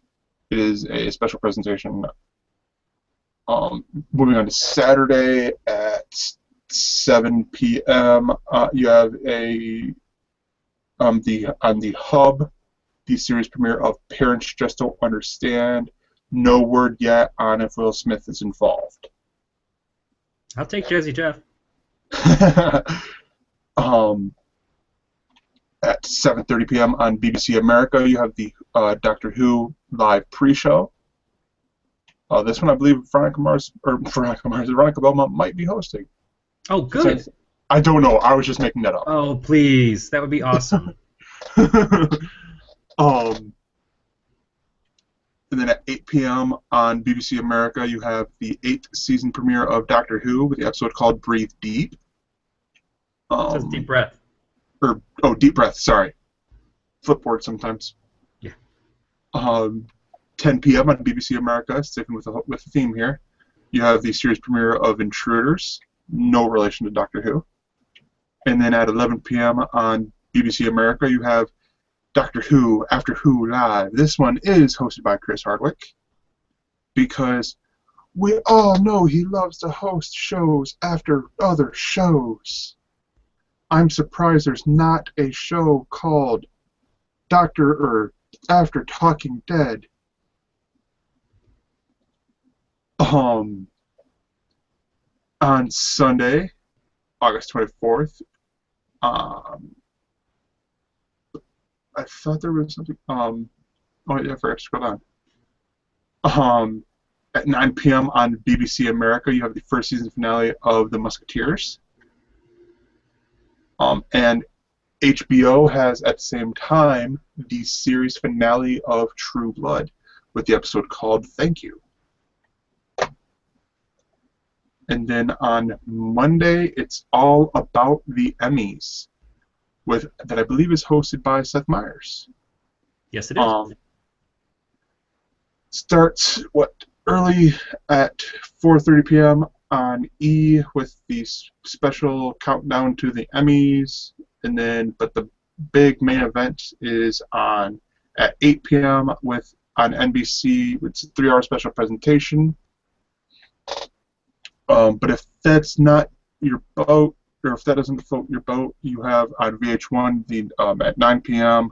It is a special presentation. Moving on to Saturday at 7 p.m., you have on the Hub, the series premiere of Parents Just Don't Understand. No word yet on if Will Smith is involved. I'll take Jazzy Jeff. At 7:30 p.m. on BBC America, you have the Doctor Who live pre-show. This one, I believe, Veronica Belmont might be hosting. Oh, good. I don't know. I was just making that up. Oh, please. That would be awesome. And then at 8 p.m. on BBC America, you have the 8th season premiere of Doctor Who with the episode called Breathe Deep. It says Deep Breath. or Deep Breath. Sorry, flipboard sometimes. Yeah. 10 p.m. on BBC America, sticking with the theme here. You have the series premiere of Intruders, no relation to Doctor Who. And then at 11 p.m. on BBC America, you have Doctor Who After Who Live. This one is hosted by Chris Hardwick, because we all know he loves to host shows after other shows. I'm surprised there's not a show called Doctor or After Talking Dead. On Sunday, August 24th, I thought there was something. Oh yeah, I forgot to scroll down. At 9 p.m. on BBC America, you have the first season finale of The Musketeers. And HBO has at the same time the series finale of True Blood, with the episode called Thank You. And then on Monday, it's all about the Emmys, that I believe is hosted by Seth Meyers. Yes, it is. Starts early at 4:30 p.m. on E with the special countdown to the Emmys, and then the big main event is at 8 p.m. on NBC. It's a 3-hour special presentation. But if that's not your boat, or if that doesn't float your boat, you have on VH1 at 9 p.m.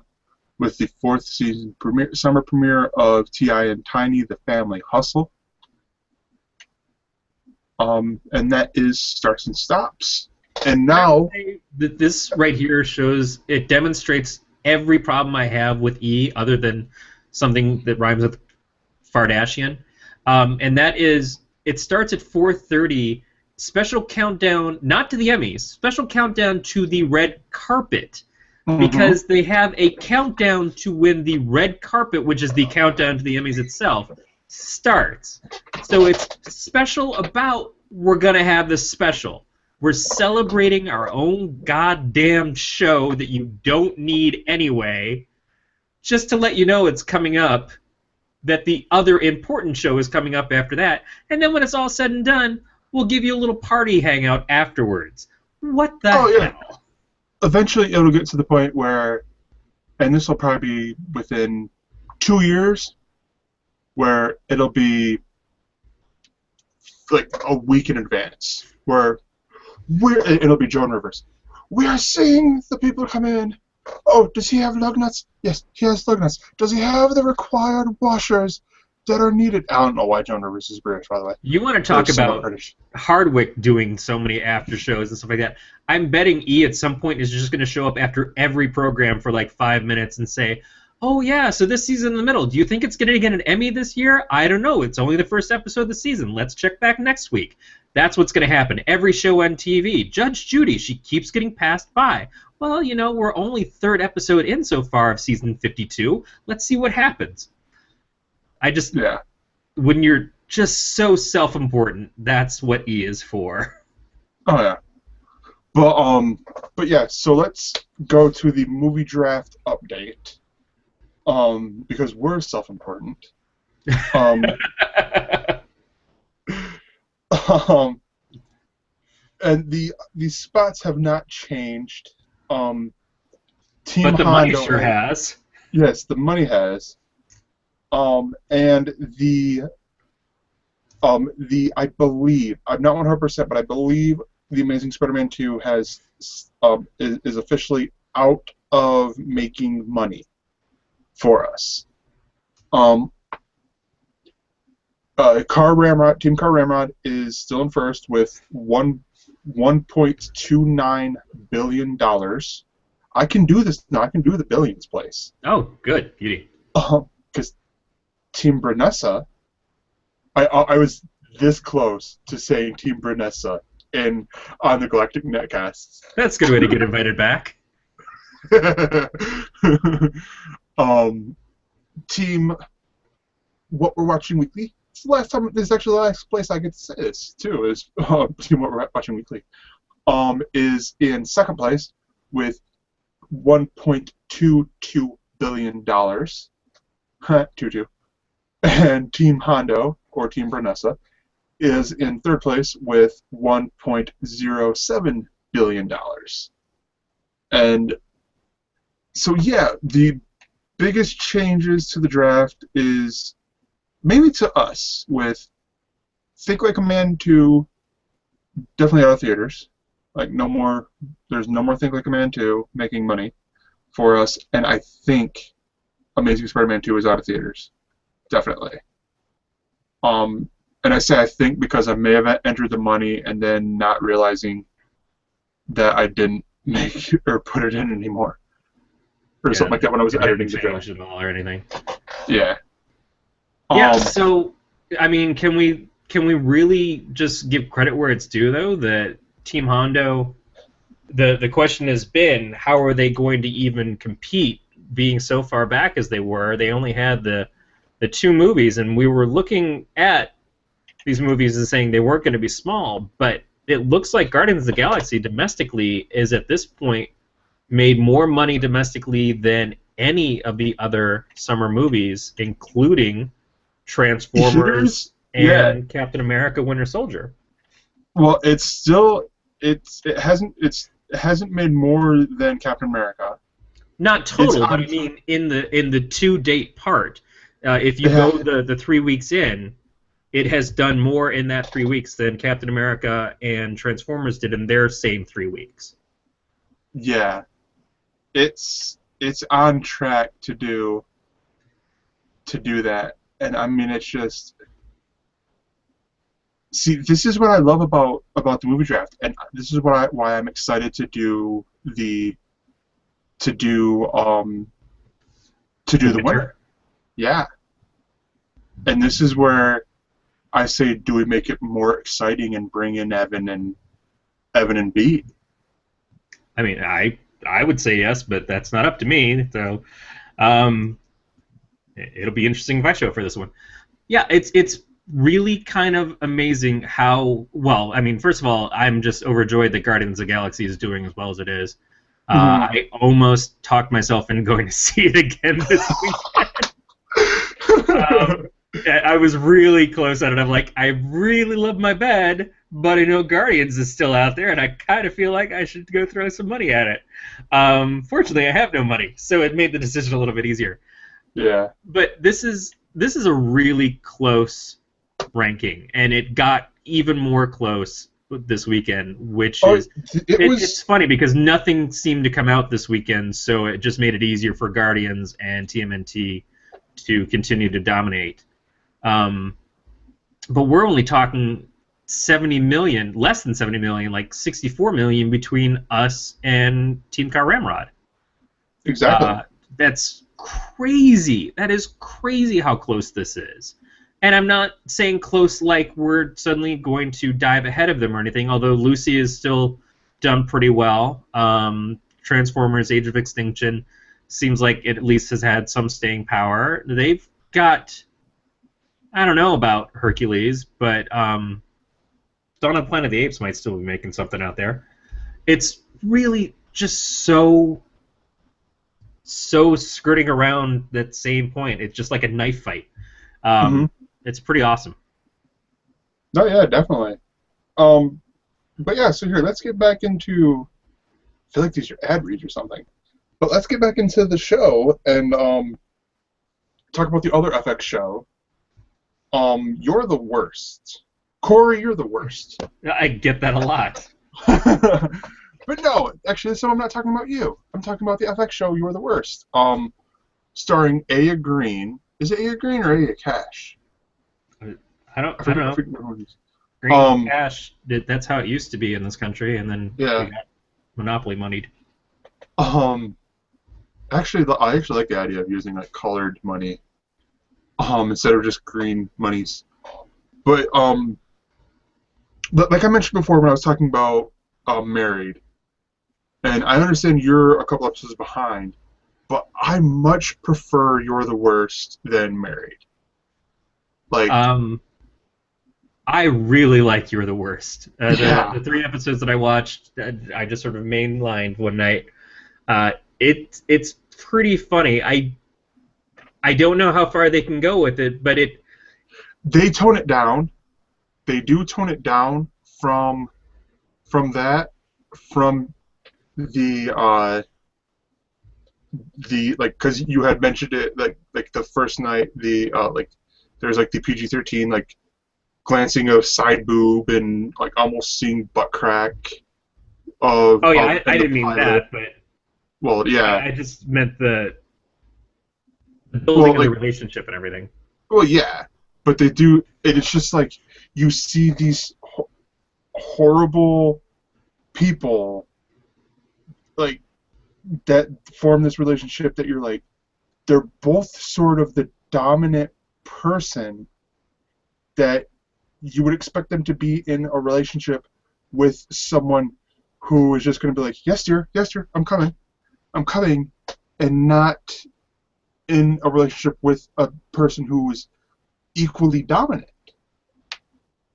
with the 4th season summer premiere of T.I. and Tiny, The Family Hustle. And that is starts and stops. And now this right here it demonstrates every problem I have with E, other than something that rhymes with Fardashian, and that is, it starts at 4:30. Special countdown, not to the Emmys, special countdown to the red carpet, because they have a countdown to when the red carpet, which is the countdown to the Emmys itself, starts. So it's special about we're gonna have this special. We're celebrating our own goddamn show that you don't need anyway, just to let you know it's coming up, that the other important show is coming up after that, and then when it's all said and done, we'll give you a little party hangout afterwards. What the hell? Yeah. Eventually it'll get to the point where, and this will probably be within 2 years, where it'll be like a week in advance, where it'll be Joan Rivers. We are seeing the people come in. Oh, does he have lug nuts? Yes, he has lug nuts. Does he have the required washers that are needed? I don't know why Joan Rivers is British, by the way. You want to talk about Hardwick doing so many after shows and stuff like that. I'm betting E at some point is just going to show up after every program for like 5 minutes and say, oh yeah, so this season in the middle, do you think it's going to get an Emmy this year? I don't know. It's only the first episode of the season. Let's check back next week. That's what's going to happen. Every show on TV. Judge Judy, she keeps getting passed by. Well, you know, we're only 3rd episode in so far of season 52. Let's see what happens. When you're just so self-important, that's what E is for. Oh yeah. But yeah, so let's go to the movie draft update. Because we're self-important. And the spots have not changed. Team but the Hondo money sure has. Yes, the money has. And the I believe, I'm not 100%, but I believe the Amazing Spider-Man 2 is officially out of making money for us. Team Car Ramrod is still in first with $1.29 billion. I can do this now. I can do the billions place. Oh, good. Beauty. Because Team Brenessa, I was this close to saying Team Brenessa on the Galactic Netcasts. That's a good way to get invited back. Team What We're Watching Weekly. It's the last time. This is actually the last place I get to say this too. Is Team What We're Watching Weekly is in second place with $1.22 billion. 22. And Team Hondo, or Team Bernessa, is in third place with $1.07 billion. And so, yeah, the biggest changes to the draft is maybe to us with Think Like a Man 2 definitely out of theaters. Like, there's no more Think Like a Man 2 making money for us. And I think Amazing Spider-Man 2 is out of theaters. Definitely. And I say I think because I may have entered the money and then not realizing that I didn't make or put it in anymore. Or something like that when I was editing the draft. At all or anything. Yeah. Yeah, so, I mean, can we really just give credit where it's due, though? That Team Hondo, the question has been, how are they going to even compete being so far back as they were? They only had the two movies, and we were looking at these movies and saying they weren't going to be small, but it looks like Guardians of the Galaxy domestically is at this point made more money domestically than any of the other summer movies, including Transformers and Captain America: Winter Soldier. Well, it hasn't made more than Captain America. Not total, but I mean in the to date part. If you go the 3 weeks in, it has done more in that 3 weeks than Captain America and Transformers did in their same 3 weeks. Yeah, it's on track to do that, and I mean it's just. See, this is what I love about the movie draft, and this is why I'm excited to do the winner. Yeah. And this is where I say, do we make it more exciting and bring in Evan and Bede? I mean, I would say yes, but that's not up to me. So, it'll be interesting if I show up for this one. Yeah, it's really kind of amazing how well. I mean, first of all, I'm just overjoyed that Guardians of the Galaxy is doing as well as it is. I almost talked myself into going to see it again this weekend. I was really close at it. I'm like, I really love my bed, but I know Guardians is still out there, and I kind of feel like I should go throw some money at it. Fortunately, I have no money, so it made the decision a little bit easier. Yeah. But this is a really close ranking, and it got even more close this weekend, which it's funny because nothing seemed to come out this weekend, so it just made it easier for Guardians and TMNT to continue to dominate. But we're only talking 70 million, less than 70 million, like 64 million between us and Team Car Ramrod. Exactly. That's crazy. That is crazy how close this is. And I'm not saying close like we're suddenly going to dive ahead of them or anything, although Lucy is still done pretty well. Transformers Age of Extinction seems like it at least has had some staying power. They've got, I don't know about Hercules, but Dawn of the Planet of the Apes might still be making something out there. It's really just so skirting around that same point. It's just like a knife fight. It's pretty awesome. Oh yeah, definitely. But yeah, so here, let's get back into. I feel like these are ad reads or something. But let's get back into the show and talk about the other FX show. You're the worst, Corey. You're the worst. I get that a lot. But no, actually, so I'm not talking about you. I'm talking about the FX show. You're the worst. Starring Aya Green. Is it Aya Green or Aya Cash? I don't know. Green Cash. That's how it used to be in this country, and then we got monopoly moneyed. Actually, I actually like the idea of using like colored money, instead of just green monies. But like I mentioned before when I was talking about Married, and I understand you're a couple episodes behind, but I much prefer You're the Worst than Married. Like, I really like You're the Worst. The 3 episodes that I watched, I just sort of mainlined one night. it's pretty funny. I don't know how far they can go with it, but they tone it down. They do tone it down from that, from the like, because you had mentioned it, like the first night, the like there's like the PG-13 like glancing of side boob and like almost seeing butt crack of oh yeah, I in the didn't mean pilot. that, but Well, yeah. I just meant the Well, building of the like, relationship and everything. well, yeah. But they do. And it's just like you see these horrible people like that form this relationship that you're like, they're both sort of the dominant person that you would expect them to be in a relationship with someone who is just going to be like, yes, dear, I'm coming, and not in a relationship with a person who is equally dominant.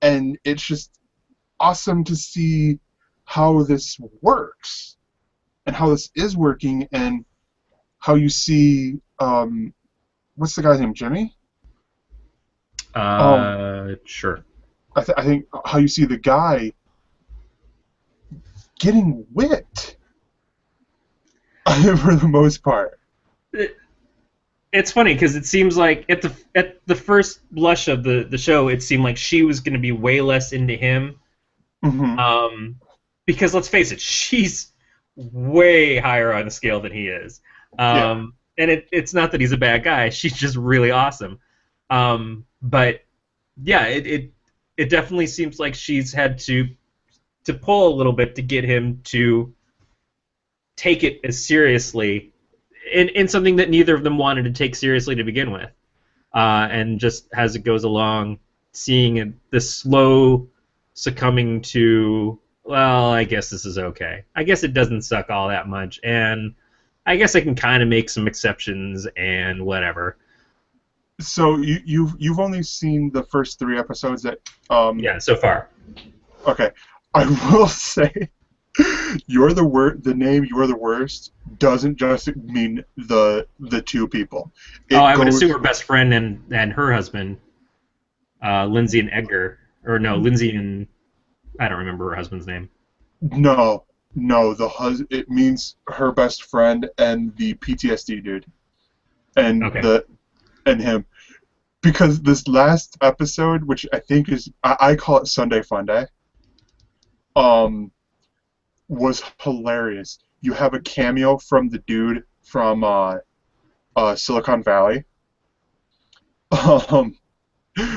And it's just awesome to see how this works and how this is working, and how you see what's the guy's name, Jimmy? Sure. I think how you see the guy getting whipped for the most part. It's funny because it seems like at the first blush of the show, it seemed like she was going to be way less into him. Mm-hmm. Because let's face it, she's way higher on the scale than he is. Yeah. And it's not that he's a bad guy. She's just really awesome. But yeah, it definitely seems like she's had to pull a little bit to get him to take it as seriously in something that neither of them wanted to take seriously to begin with. And just as it goes along, seeing the slow succumbing to, well, I guess this is okay. I guess it doesn't suck all that much, and I guess I can kind of make some exceptions and whatever. So you've only seen the first 3 episodes that Yeah, so far. Okay. I will say you're the name "You're the Worst" doesn't just mean the 2 people. I would assume her best friend and her husband, Lindsay and Edgar, or no, Lindsay and I don't remember her husband's name. No, it means her best friend and the PTSD dude, and Okay. and him, because this last episode, which I think is I call it Sunday Fun Day, was hilarious. You have a cameo from the dude from Silicon Valley, um,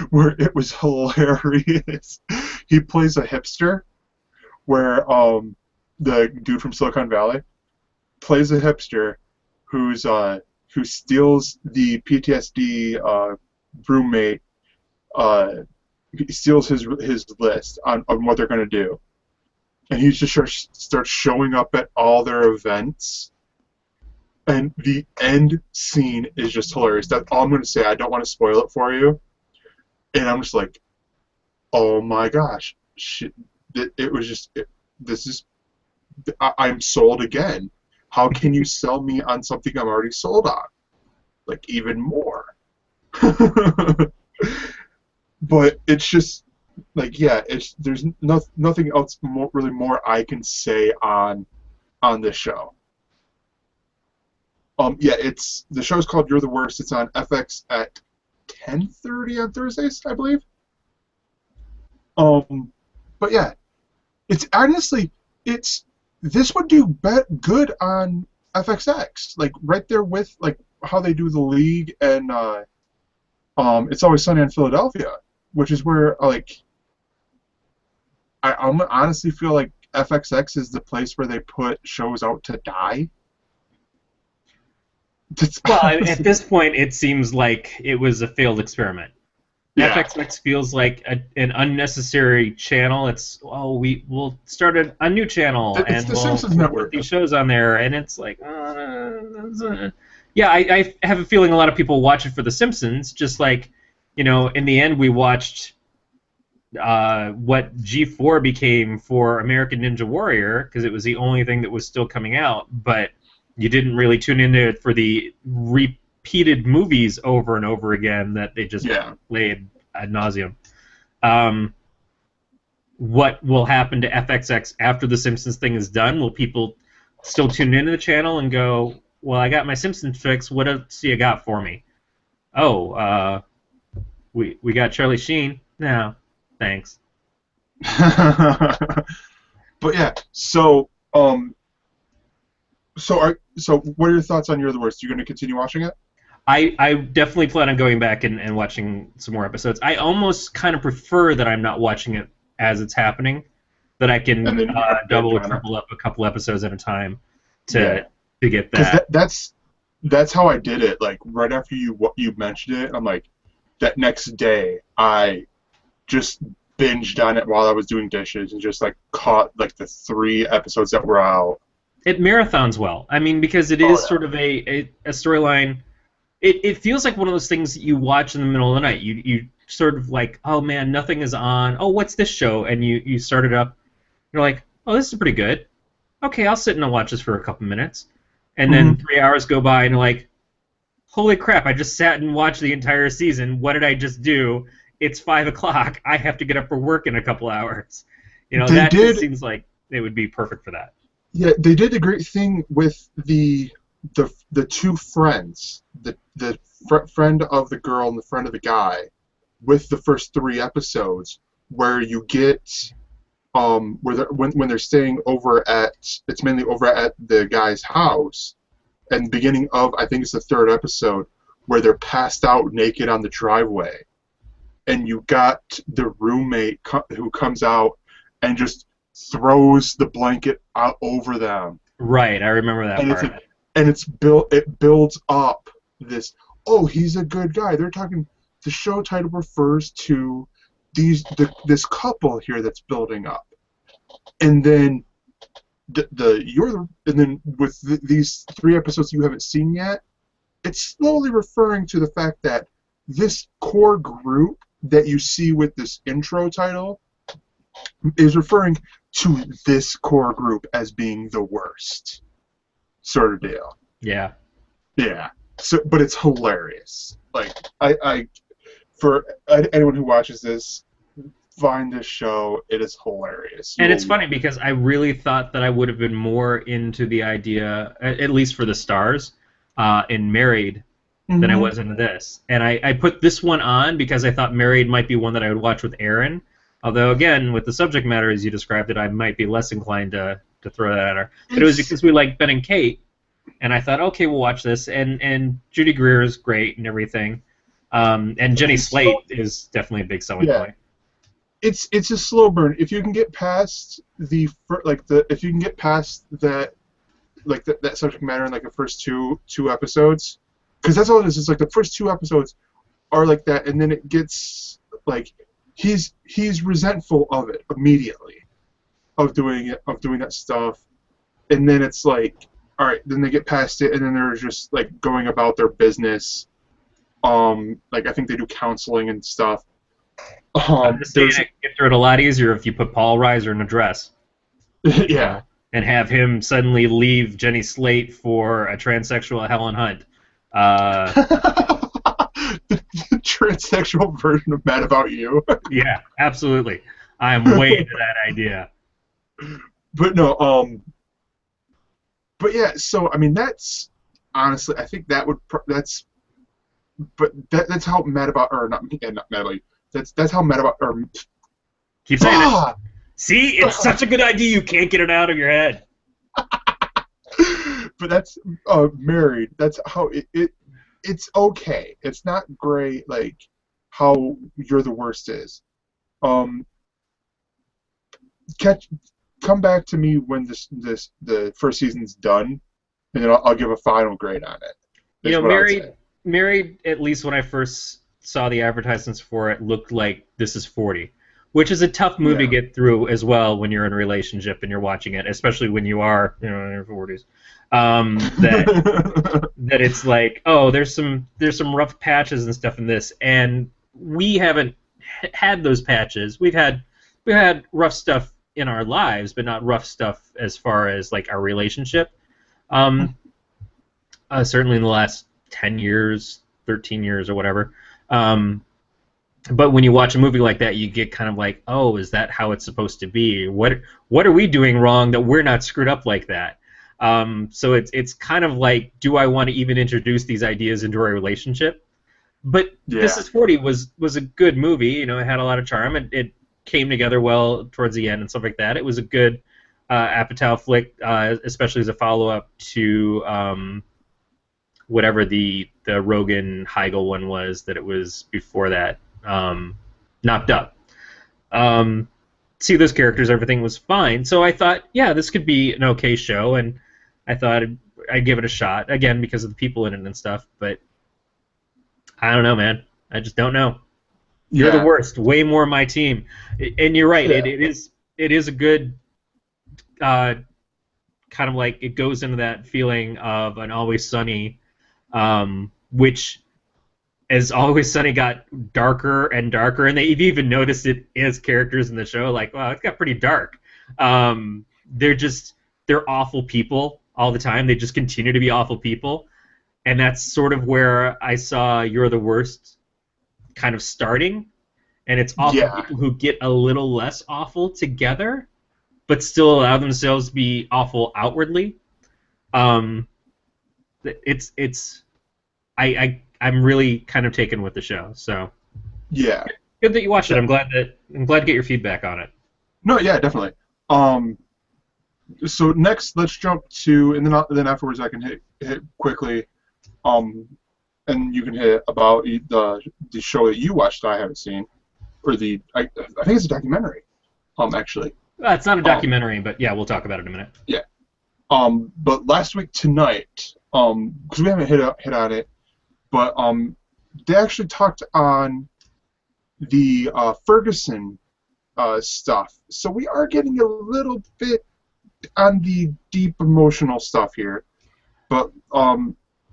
where it was hilarious. He plays a hipster, where the dude from Silicon Valley plays a hipster who steals the PTSD roommate. He steals his list on what they're going to do, and he just starts showing up at all their events. And the end scene is just hilarious. That's all I'm going to say. I don't want to spoil it for you. And I'm just like, oh my gosh, shit. It was just, I'm sold again. How can you sell me on something I'm already sold on? Like, even more. But it's just, like, yeah, there's nothing else really more I can say on this show. Yeah, the show's called You're the Worst. It's on FX at 10:30 on Thursdays, I believe. But yeah, it's honestly, this would do good on FXX, like right there with like how they do the League and It's Always Sunny in Philadelphia, which is where like I honestly feel like FXX is the place where they put shows out to die. Well, at this point, it seems like it was a failed experiment. Yeah. FXX feels like an unnecessary channel. We'll start a new channel It's and the we'll Simpsons put network. these shows on there, and it's like, yeah, I have a feeling a lot of people watch it for The Simpsons. Just like, in the end, we watched what G4 became for American Ninja Warrior because it was the only thing that was still coming out. But you didn't really tune in there for the repeated movies over and over again that they just played ad nauseum. What will happen to FXX after the Simpsons thing is done? Will people still tune into the channel and go, well, I got my Simpsons fix, what else do you got for me? Oh, we got Charlie Sheen? No, thanks. But yeah, so what are your thoughts on You're the Worst? You going to continue watching it? I definitely plan on going back and watching some more episodes. I almost kind of prefer that I'm not watching it as it's happening, that I can double or triple up a couple episodes at a time to get that. Because that's how I did it. Like right after you mentioned it, I'm like, that next day I just binged on it while I was doing dishes and just like caught like the 3 episodes that were out. It marathons well. I mean, because it is sort of a storyline. It feels like one of those things that you watch in the middle of the night. You sort of like, oh man, nothing is on. Oh, what's this show? And you start it up. You're like, oh, this is pretty good. Okay, I'll sit and I'll watch this for a couple minutes. And then 3 hours go by and you're like, holy crap, I just sat and watched the entire season. What did I just do? It's 5 o'clock. I have to get up for work in a couple hours. You know, just seems like it would be perfect for that. Yeah, they did a great thing with the 2 friends, the friend of the girl and the friend of the guy, with the first 3 episodes, where you get when they're staying over at, it's mainly over at the guy's house, and beginning of, I think it's the 3rd episode, where they're passed out naked on the driveway, and you got the roommate who comes out and just throws the blanket out over them. Right, I remember that part. It builds up this, oh, he's a good guy. They're talking, the show title refers to this couple here that's building up. And then with these 3 episodes you haven't seen yet, it's slowly referring to the fact that this core group that you see with this intro title is referring to this core group as being the worst, sort of deal. Yeah. Yeah. So, but it's hilarious. Like, for anyone who watches this, find this show. It is hilarious. And it's funny because I really thought that I would have been more into the idea, at least for the stars, in Married than I was into this. And I put this one on because I thought Married might be one that I would watch with Aaron. Although, again, with the subject matter as you described it, I might be less inclined to throw that at her. But it was because we like Ben and Kate, and I thought, okay, we'll watch this. And Judy Greer is great and everything. And Jenny Slate is definitely a big selling point. It's a slow burn. If you can get past if you can get past that subject matter in like the first two episodes, because that's all it is. It's like the first 2 episodes are like that, and then it gets like he's resentful of it immediately, of doing that stuff, and then it's like, all right, then they get past it, and then they're just like going about their business. Like I think they do counseling and stuff. This day get through it a lot easier if you put Paul Reiser in a dress. Yeah. And have him suddenly leave Jenny Slate for a transsexual Helen Hunt. The transsexual version of Mad About You. Yeah, absolutely. I'm way into that idea. But no, but yeah, so I mean that's honestly, I think that's how Mad About, or not Mad About You. That's how Mad About, or keep saying it. See, it's such a good idea you can't get it out of your head. But that's Married. That's how it's okay. It's not great like how You're the Worst is. Come back to me when the first season's done, and then I'll give a final grade on it. You know, Married, at least when I first saw the advertisements for it, looked like This Is 40, which is a tough movie to get through as well when you're in a relationship and you're watching it, especially when you are, in your 40s. That it's like, oh, there's some rough patches and stuff in this, and we haven't had those patches. We've had rough stuff in our lives, but not rough stuff as far as like our relationship. certainly in the last 10 years, 13 years, or whatever. But when you watch a movie like that, you get kind of like, oh, is that how it's supposed to be? What are we doing wrong that we're not screwed up like that? So it's kind of like, do I want to even introduce these ideas into a relationship? But This Yeah. Is 40 was a good movie. You know, it had a lot of charm. It came together well towards the end and stuff like that. It was a good Apatow flick, especially as a follow-up to whatever the Rogan Heigl one was that it was before that. Knocked Up. See those characters, everything was fine. So I thought, yeah, this could be an okay show, and I thought I'd give it a shot again because of the people in it and stuff. But I don't know, man. I just don't know. You're the Yeah. worst. Way more my team. And you're right. Yeah. It is a good kind of like it goes into that feeling of an Always Sunny, which as Always Sunny got darker and darker, and they've even noticed it as characters in the show, like, wow, it's got pretty dark. They're awful people all the time. They just continue to be awful people, and that's sort of where I saw You're the Worst kind of starting, and it's awful Yeah. people who get a little less awful together, but still allow themselves to be awful outwardly. I'm really kind of taken with the show, so Yeah. good that you watched it. I'm glad to get your feedback on it. No, yeah, definitely. So next, let's jump to, and then afterwards I can hit quickly, and you can hit about the show that you watched that I haven't seen, or I think it's a documentary, actually. It's not a documentary, but yeah, we'll talk about it in a minute. Yeah. But last week tonight, because we haven't hit on it, but they actually talked on the Ferguson stuff. So we are getting a little bit on the deep emotional stuff here, but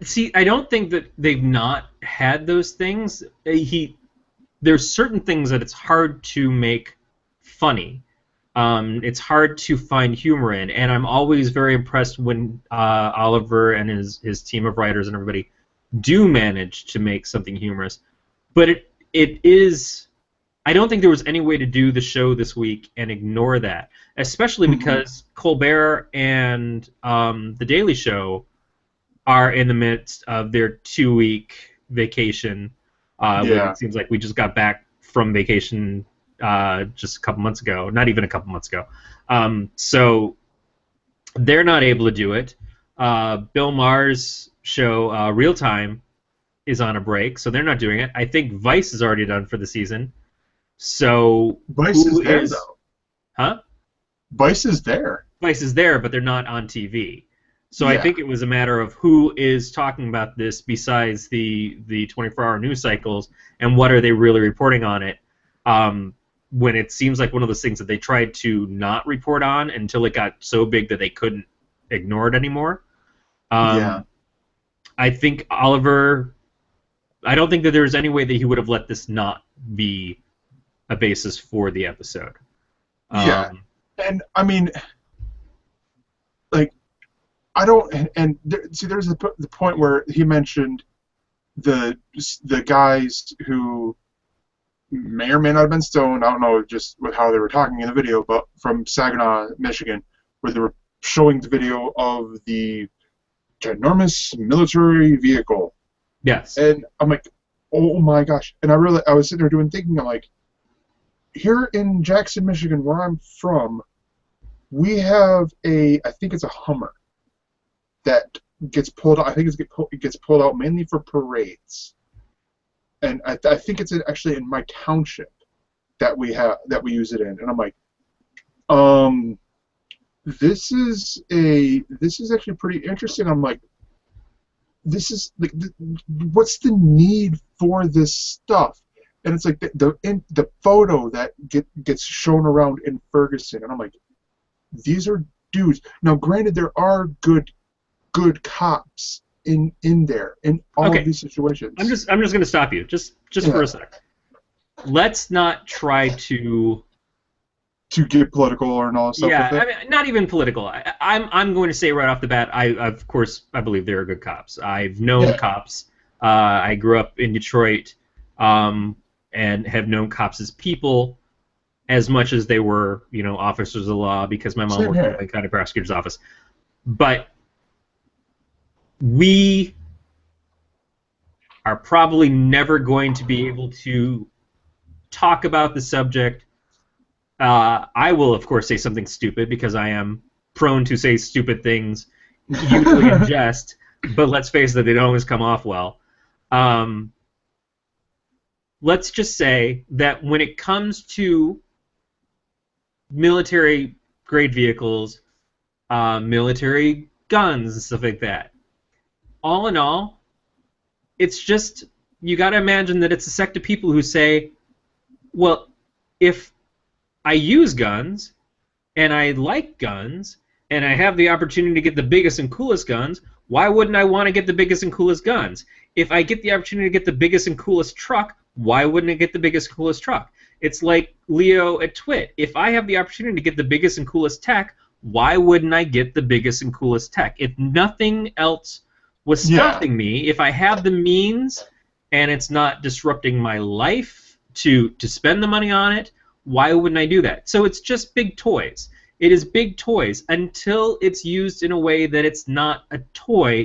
See, I don't think that they've not had those things. There's certain things that it's hard to make funny. It's hard to find humor in, and I'm always very impressed when Oliver and his team of writers and everybody do manage to make something humorous. But it is. I don't think there was any way to do the show this week and ignore that, especially because Colbert and The Daily Show are in the midst of their 2-week vacation. It seems like we just got back from vacation just a couple months ago, not even a couple months ago. So they're not able to do it. Bill Maher's show, Real Time, is on a break, so they're not doing it. I think Vice is already done for the season. So Vice is there, though. Huh? Vice is there. Vice is there, but they're not on TV. So Yeah. I think it was a matter of who is talking about this besides the 24-hour news cycles, and what are they really reporting on it. When it seems like one of those things that they tried to not report on until it got so big that they couldn't ignore it anymore. Yeah. I think Oliver. I don't think that there's any way that he would have let this not be a basis for the episode. Yeah. And I mean, like, I don't. And there's the point where he mentioned the guys who may or may not have been stoned. I don't know, just with how they were talking in the video, but from Saginaw, Michigan, where they were showing the video of the ginormous military vehicle. Yes. And I'm like, oh my gosh. And I was sitting there thinking, I'm like, here in Jackson, Michigan, where I'm from, we have I think it's a Hummer that gets pulled out. I think it gets pulled out mainly for parades. And I think it's actually in my township that we use it in. And I'm like, this is actually pretty interesting. I'm like, this is like, what's the need for this stuff? And it's like the photo that gets shown around in Ferguson, and I'm like, these are dudes. Now, granted, there are good cops in there in all of these situations. I'm just going to stop you just for a sec. Let's not try to to get political or and all that stuff Yeah, with I it. mean, not even political. I'm going to say right off the bat, of course I believe they are good cops. I've known Yeah, cops. I grew up in Detroit, and have known cops as people as much as they were, officers of the law because my mom same worked in the here. Lake County Prosecutor's Office. But we are probably never going to be able to talk about the subject. I will, of course, say something stupid because I am prone to say stupid things, usually in jest, but let's face it, they don't always come off well. Um, let's just say that when it comes to military grade vehicles, military guns, and stuff like that, all in all, it's just, you got to imagine that it's a sect of people who say, well, if I use guns, and I like guns, and I have the opportunity to get the biggest and coolest guns, why wouldn't I want to get the biggest and coolest guns? If I get the opportunity to get the biggest and coolest truck, why wouldn't I get the biggest and coolest truck? It's like Leo at Twit. If I have the opportunity to get the biggest and coolest tech, why wouldn't I get the biggest and coolest tech? If nothing else was stopping me, if I have the means and it's not disrupting my life to spend the money on it, why wouldn't I do that? So it's just big toys. It is big toys until it's used in a way that it's not a toy.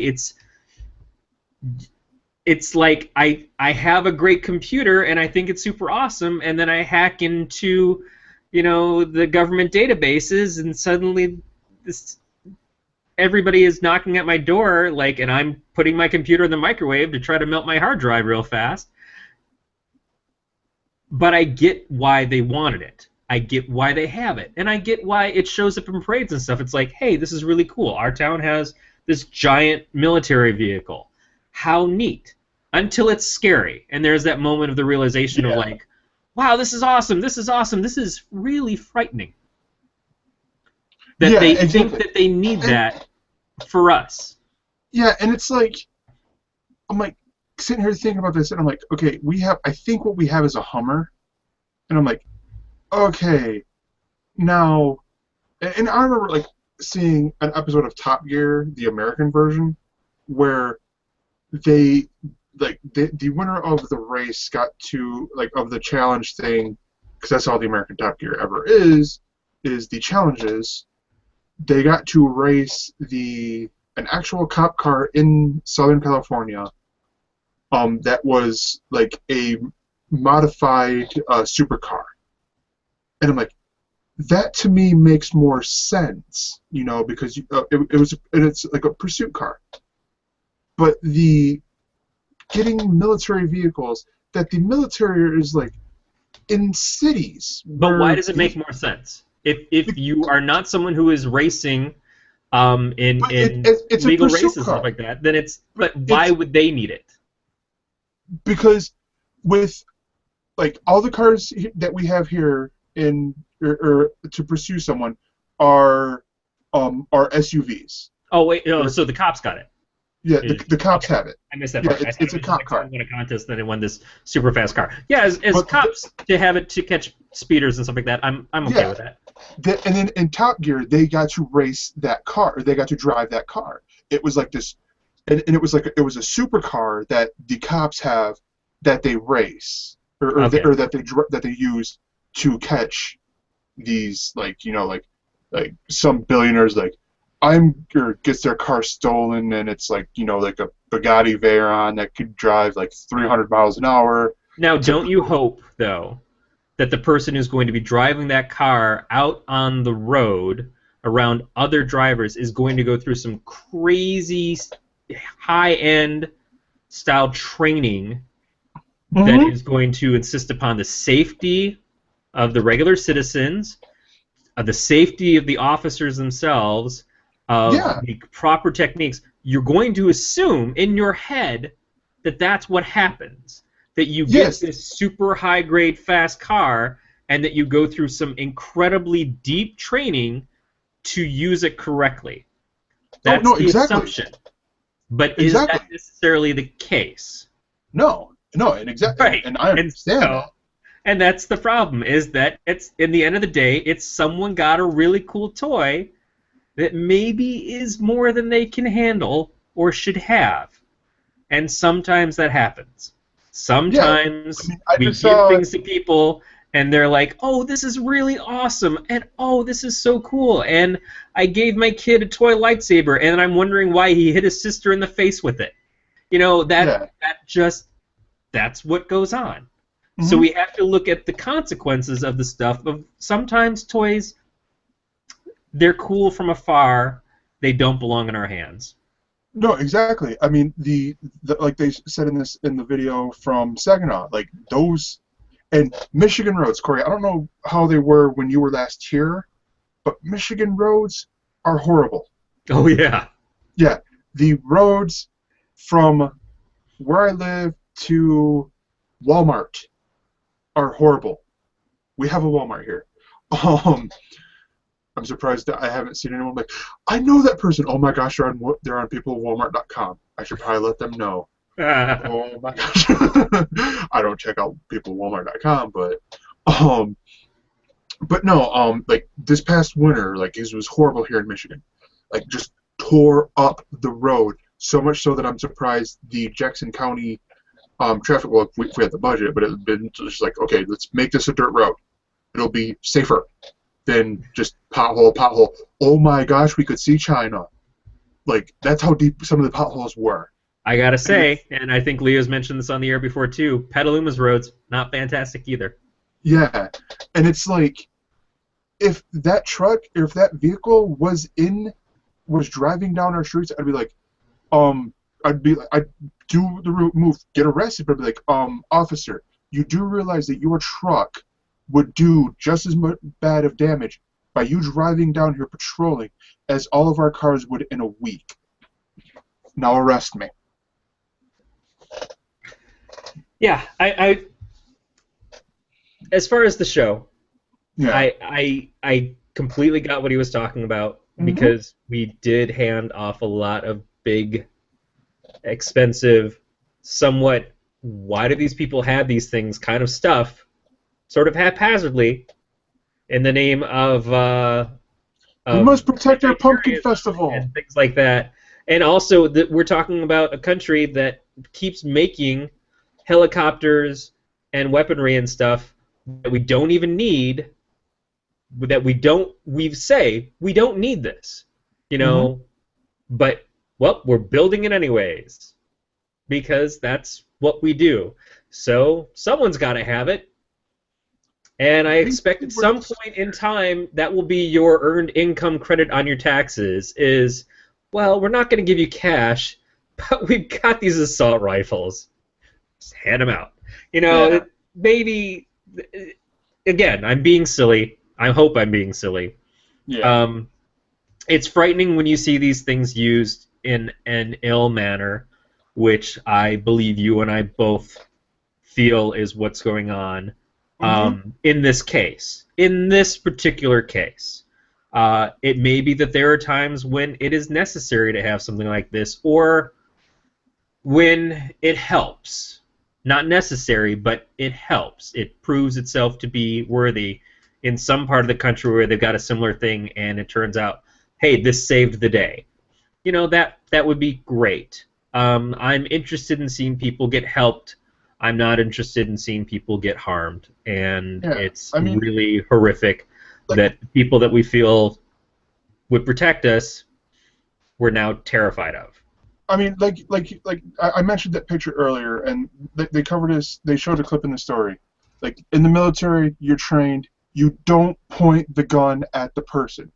It's like I have a great computer and I think it's super awesome, and then I hack into, the government databases, and suddenly everybody is knocking at my door, and I'm putting my computer in the microwave to try to melt my hard drive real fast. But I get why they wanted it. I get why they have it. And I get why it shows up in parades and stuff. It's like, hey, this is really cool. Our town has this giant military vehicle. How neat. Until it's scary. And there's that moment of the realization of like, wow, this is awesome. This is awesome. This is really frightening. That they think that they need that for us. Yeah, and it's like, I'm like, sitting here thinking about this, and I'm like, okay, I think what we have is a Hummer, and I'm like, okay, now, and I remember like seeing an episode of Top Gear, the American version, where the winner of the race got to, of the challenge thing, because that's all the American Top Gear ever is the challenges. They got to race an actual cop car in Southern California. That was like a modified supercar, and I'm like, that to me makes more sense, because it's like a pursuit car. But getting military vehicles that the military is like in cities. But why does it make more sense? If you are not someone who is racing in it's legal races car. and stuff like that, then why would they need it? Because with all the cars that we have here or to pursue someone are SUVs. Oh wait, no, so the cops got it. Yeah, the cops have it. I missed that part. It's a cop car. Won a contest, then it won this super fast car. Yeah, as cops to have it to catch speeders and stuff like that, I'm okay with that. And then in Top Gear, they got to race that car, or they got to drive that car. It was like this. And it was a supercar that the cops have that they race or that they use to catch these some billionaires gets their car stolen, and it's like a Bugatti Veyron that could drive 300 miles an hour. Now, don't you hope though that the person who's going to be driving that car out on the road around other drivers is going to go through some crazy high-end style training that is going to insist upon the safety of the regular citizens, of the safety of the officers themselves, of the proper techniques? You're going to assume in your head that that's what happens, that you get this super high-grade fast car and that you go through some incredibly deep training to use it correctly. That's the assumption. But is that necessarily the case? No, and exactly, right. and I understand that. And that's the problem, is that it's in the end of the day, it's someone got a really cool toy that maybe is more than they can handle or should have. And sometimes that happens. Yeah, Sometimes I mean, I we just give saw. things to people and they're like, "Oh, this is really awesome," and "Oh, this is so cool," and I gave my kid a toy lightsaber, and I'm wondering why he hit his sister in the face with it. You know, Yeah. that's what goes on. So Hmm. we have to look at the consequences of the stuff. Of sometimes toys, they're cool from afar. They don't belong in our hands. No, exactly. I mean, like they said in the video from Saginaw, like those and Michigan roads, Corey. I don't know how they were when you were last here, but Michigan roads are horrible. Oh yeah. Yeah, the roads from where I live to Walmart are horrible. We have a Walmart here. Um, I'm surprised that I haven't seen anyone like, I know that person. Oh my gosh, they're on peoplewalmart.com. I should probably let them know. Oh my gosh. I don't check out peoplewalmart.com, um, but no, like this past winter, like it was horrible here in Michigan. Like just tore up the road so much so that I'm surprised the Jackson County traffic. Well, if we had the budget, but it's been just like, okay, let's make this a dirt road. It'll be safer than just pothole, pothole. Oh my gosh, we could see China. Like that's how deep some of the potholes were. I gotta And it's, say, and I think Leo's mentioned this on the air before too, Petaluma's roads, not fantastic either. yeah, and it's like if that truck or if that vehicle was driving down our streets, I'd be like, I'd do the route move, get arrested, but I'd be like, officer, you do realize that your truck would do just as much bad of damage by you driving down here patrolling as all of our cars would in a week. Now arrest me. Yeah, I as far as the show, Yeah. I completely got what he was talking about Mm-hmm. because we did hand off a lot of big, expensive, somewhat why do these people have these things kind of stuff, sort of haphazardly, in the name We of must protect our pumpkin anti-terrorism festival. and things like that. And also that we're talking about a country that keeps making helicopters and weaponry and stuff that we don't even need, that we say we don't need this, you Mm-hmm. know, but well, we're building it anyways because that's what we do. So someone's got to have it, and I expect Basically, at we're some just point in time that will be your earned income credit on your taxes is, well, we're not going to give you cash, but we've got these assault rifles. Just hand them out. You know, yeah, maybe, again, I'm being silly. I hope I'm being silly. yeah. Um, it's frightening when you see these things used in an ill manner, which I believe you and I both feel is what's going on Mm-hmm. in this case. In this particular case, it may be that there are times when it is necessary to have something like this, or when it helps. Not necessary, but it helps. It proves itself to be worthy in some part of the country where they've got a similar thing, and it turns out, hey, this saved the day. You know, that would be great. I'm interested in seeing people get helped. I'm not interested in seeing people get harmed, and Yeah. it's I mean, really horrific like, that people that we feel would protect us, we're now terrified of. I mentioned that picture earlier, and they covered this. They showed a clip in the story. Like in the military, you're trained. You don't point the gun at the person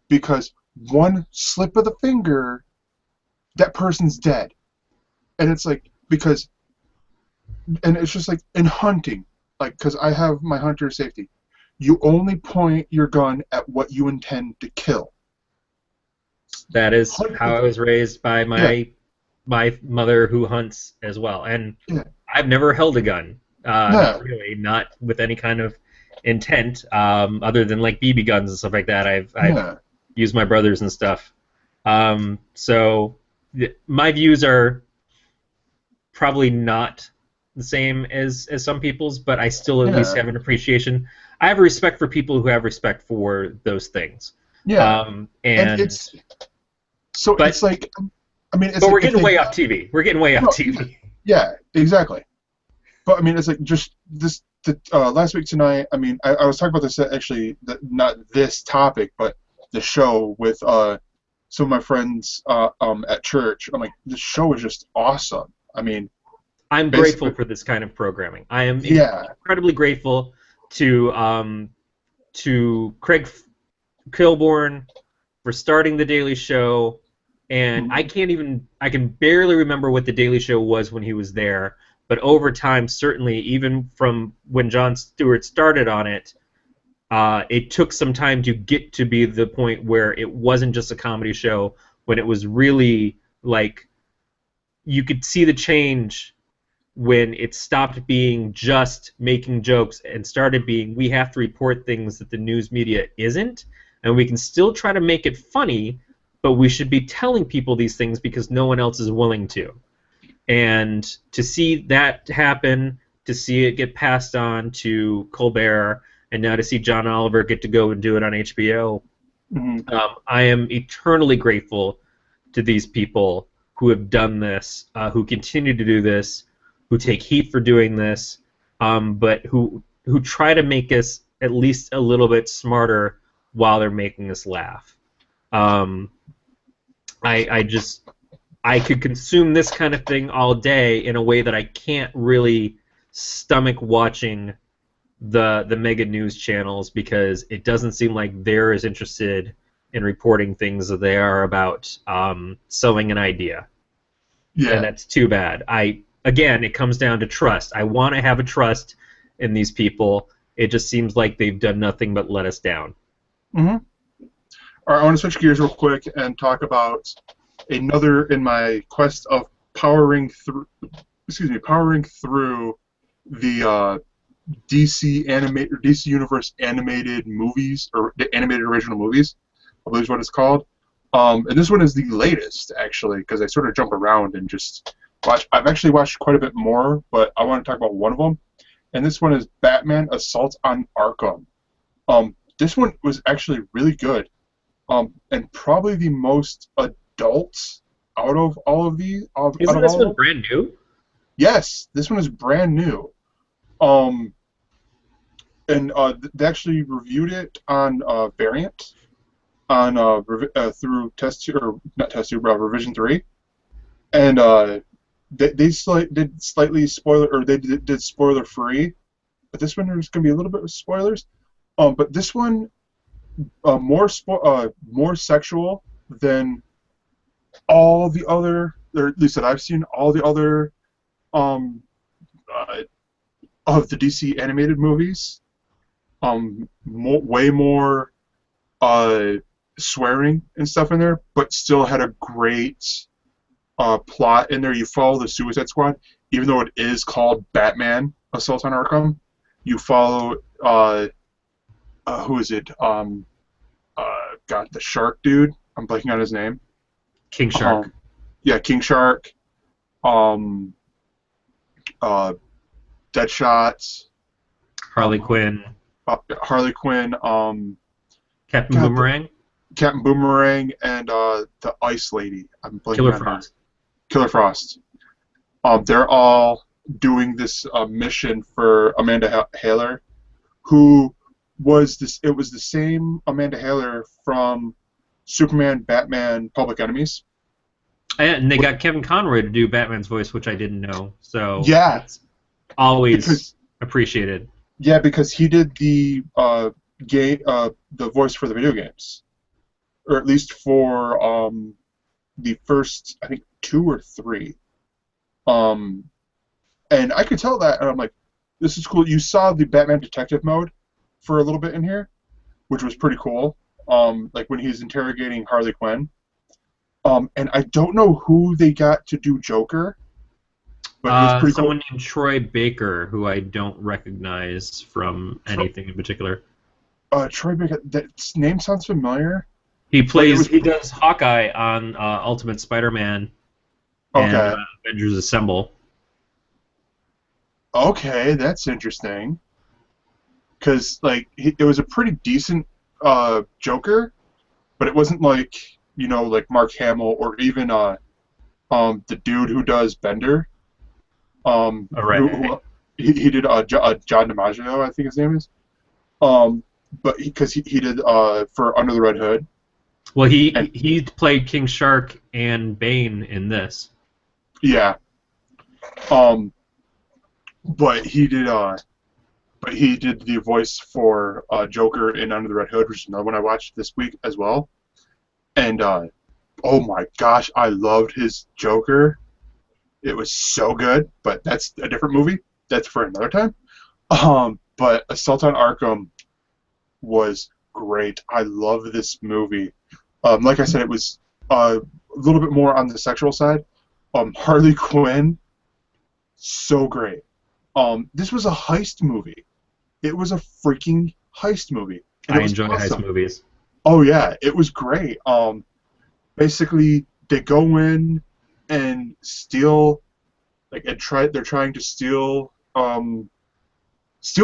because one slip of the finger, that person's dead. And it's like and it's just like in hunting, like because I have my hunter safety. You only point your gun at what you intend to kill. That is Hunt, how I was raised by yeah, my mother who hunts as well, and yeah, I've never held a gun. yeah, Not really, not with any kind of intent, other than like BB guns and stuff like that. I've yeah. used my brothers and stuff. So my views are probably not the same as some people's, but I still at least Yeah. have an appreciation. I have a respect for people who have respect for those things. Yeah. And And it's so but it's like, I mean, it's but like we're if getting they way off TV. We're getting way off no, TV. yeah, exactly. But I mean, it's like just last week tonight. I mean, I was talking about this actually, not this topic, but the show with some of my friends at church. I'm like, this show is just awesome. I mean, I'm grateful basically, for this kind of programming. I am yeah, incredibly grateful to Craig Kilborn for starting the Daily Show, and mhm, I can barely remember what the Daily Show was when he was there, but over time, certainly, even from when Jon Stewart started on it, it took some time to get to be the point where it wasn't just a comedy show, when it was really like you could see the change when it stopped being just making jokes and started being we have to report things that the news media isn't, and we can still try to make it funny, but we should be telling people these things because no one else is willing to. And to see that happen, to see it get passed on to Colbert, and now to see John Oliver get to go and do it on HBO, mhm, I am eternally grateful to these people who have done this, who continue to do this, who take heat for doing this, but who try to make us at least a little bit smarter while they're making us laugh. Um, I could consume this kind of thing all day in a way that I can't really stomach watching the mega news channels, because it doesn't seem like they're as interested in reporting things as they are about selling an idea, and yeah, that's too bad. Again, it comes down to trust. I want to have a trust in these people. It just seems like they've done nothing but let us down. mhm. All right, I want to switch gears real quick and talk about another in my quest of powering through. Excuse me, powering through the DC Universe animated movies, or the animated original movies, I believe is what it's called. And this one is the latest, actually, because I sort of jump around and just watch. I've actually watched quite a bit more, but I want to talk about one of them. And this one is Batman: Assault on Arkham. This one was actually really good, and probably the most adult out of all of these. Out Isn't of this all of one them. brand new? Yes, this one is brand new. Um, and they actually reviewed it on Variant on through test two, or not test two, but revision 3, and did slightly spoiler, or they did spoiler free, but this one there's gonna be a little bit of spoilers. But this one more sexual than all the other, or at least that I've seen, all the other um, uh, of the DC animated movies. Way more uh, swearing and stuff in there, but still had a great plot in there. You follow the Suicide Squad, even though it is called Batman: Assault on Arkham. You follow who is it? God, the shark dude. I'm blanking on his name. King Shark. Um, yeah, King Shark. Um, uh, Deadshot. Harley Quinn. Harley Quinn. Captain God, Boomerang. Captain Boomerang, and the Ice Lady. I'm blanking Killer on her. Frost. Killer Frost. They're all doing this mission for Amanda Haller, who was this. It was the same Amanda Haller from Superman, Batman, Public Enemies. And they got Kevin Conroy to do Batman's voice, which I didn't know. So Yeah, that's always because appreciated. because he did the the voice for the video games, or at least for the first, I think, 2 or 3. And I could tell that, and I'm like, this is cool. You saw the Batman Detective mode for a little bit in here, which was pretty cool. Like when he's interrogating Harley Quinn. And I don't know who they got to do Joker, but it was pretty Someone cool. named Troy Baker, who I don't recognize from anything in particular. Troy Baker, that name sounds familiar. He But it plays. was He does Hawkeye on Ultimate Spider-Man and okay. Avengers Assemble. Okay, that's interesting. Because like it was a pretty decent Joker, but it wasn't like like Mark Hamill or even the dude who does Bender. All Who right. he did John DiMaggio, I think his name is. But because he did for Under the Red Hood, Well, and he played King Shark and Bane in this. yeah, um, but he did the voice for Joker in Under the Red Hood, which is another one I watched this week as well. And oh my gosh, I loved his Joker. It was so good, but that's a different movie. That's for another time. But Assault on Arkham was great. I love this movie. Like I said, it was a little bit more on the sexual side. Harley Quinn, so great. This was a heist movie. It was a freaking heist movie, and I it was enjoy heist awesome. movies. Oh yeah, it was great. Basically, they go in and steal, like, and try. They're trying to steal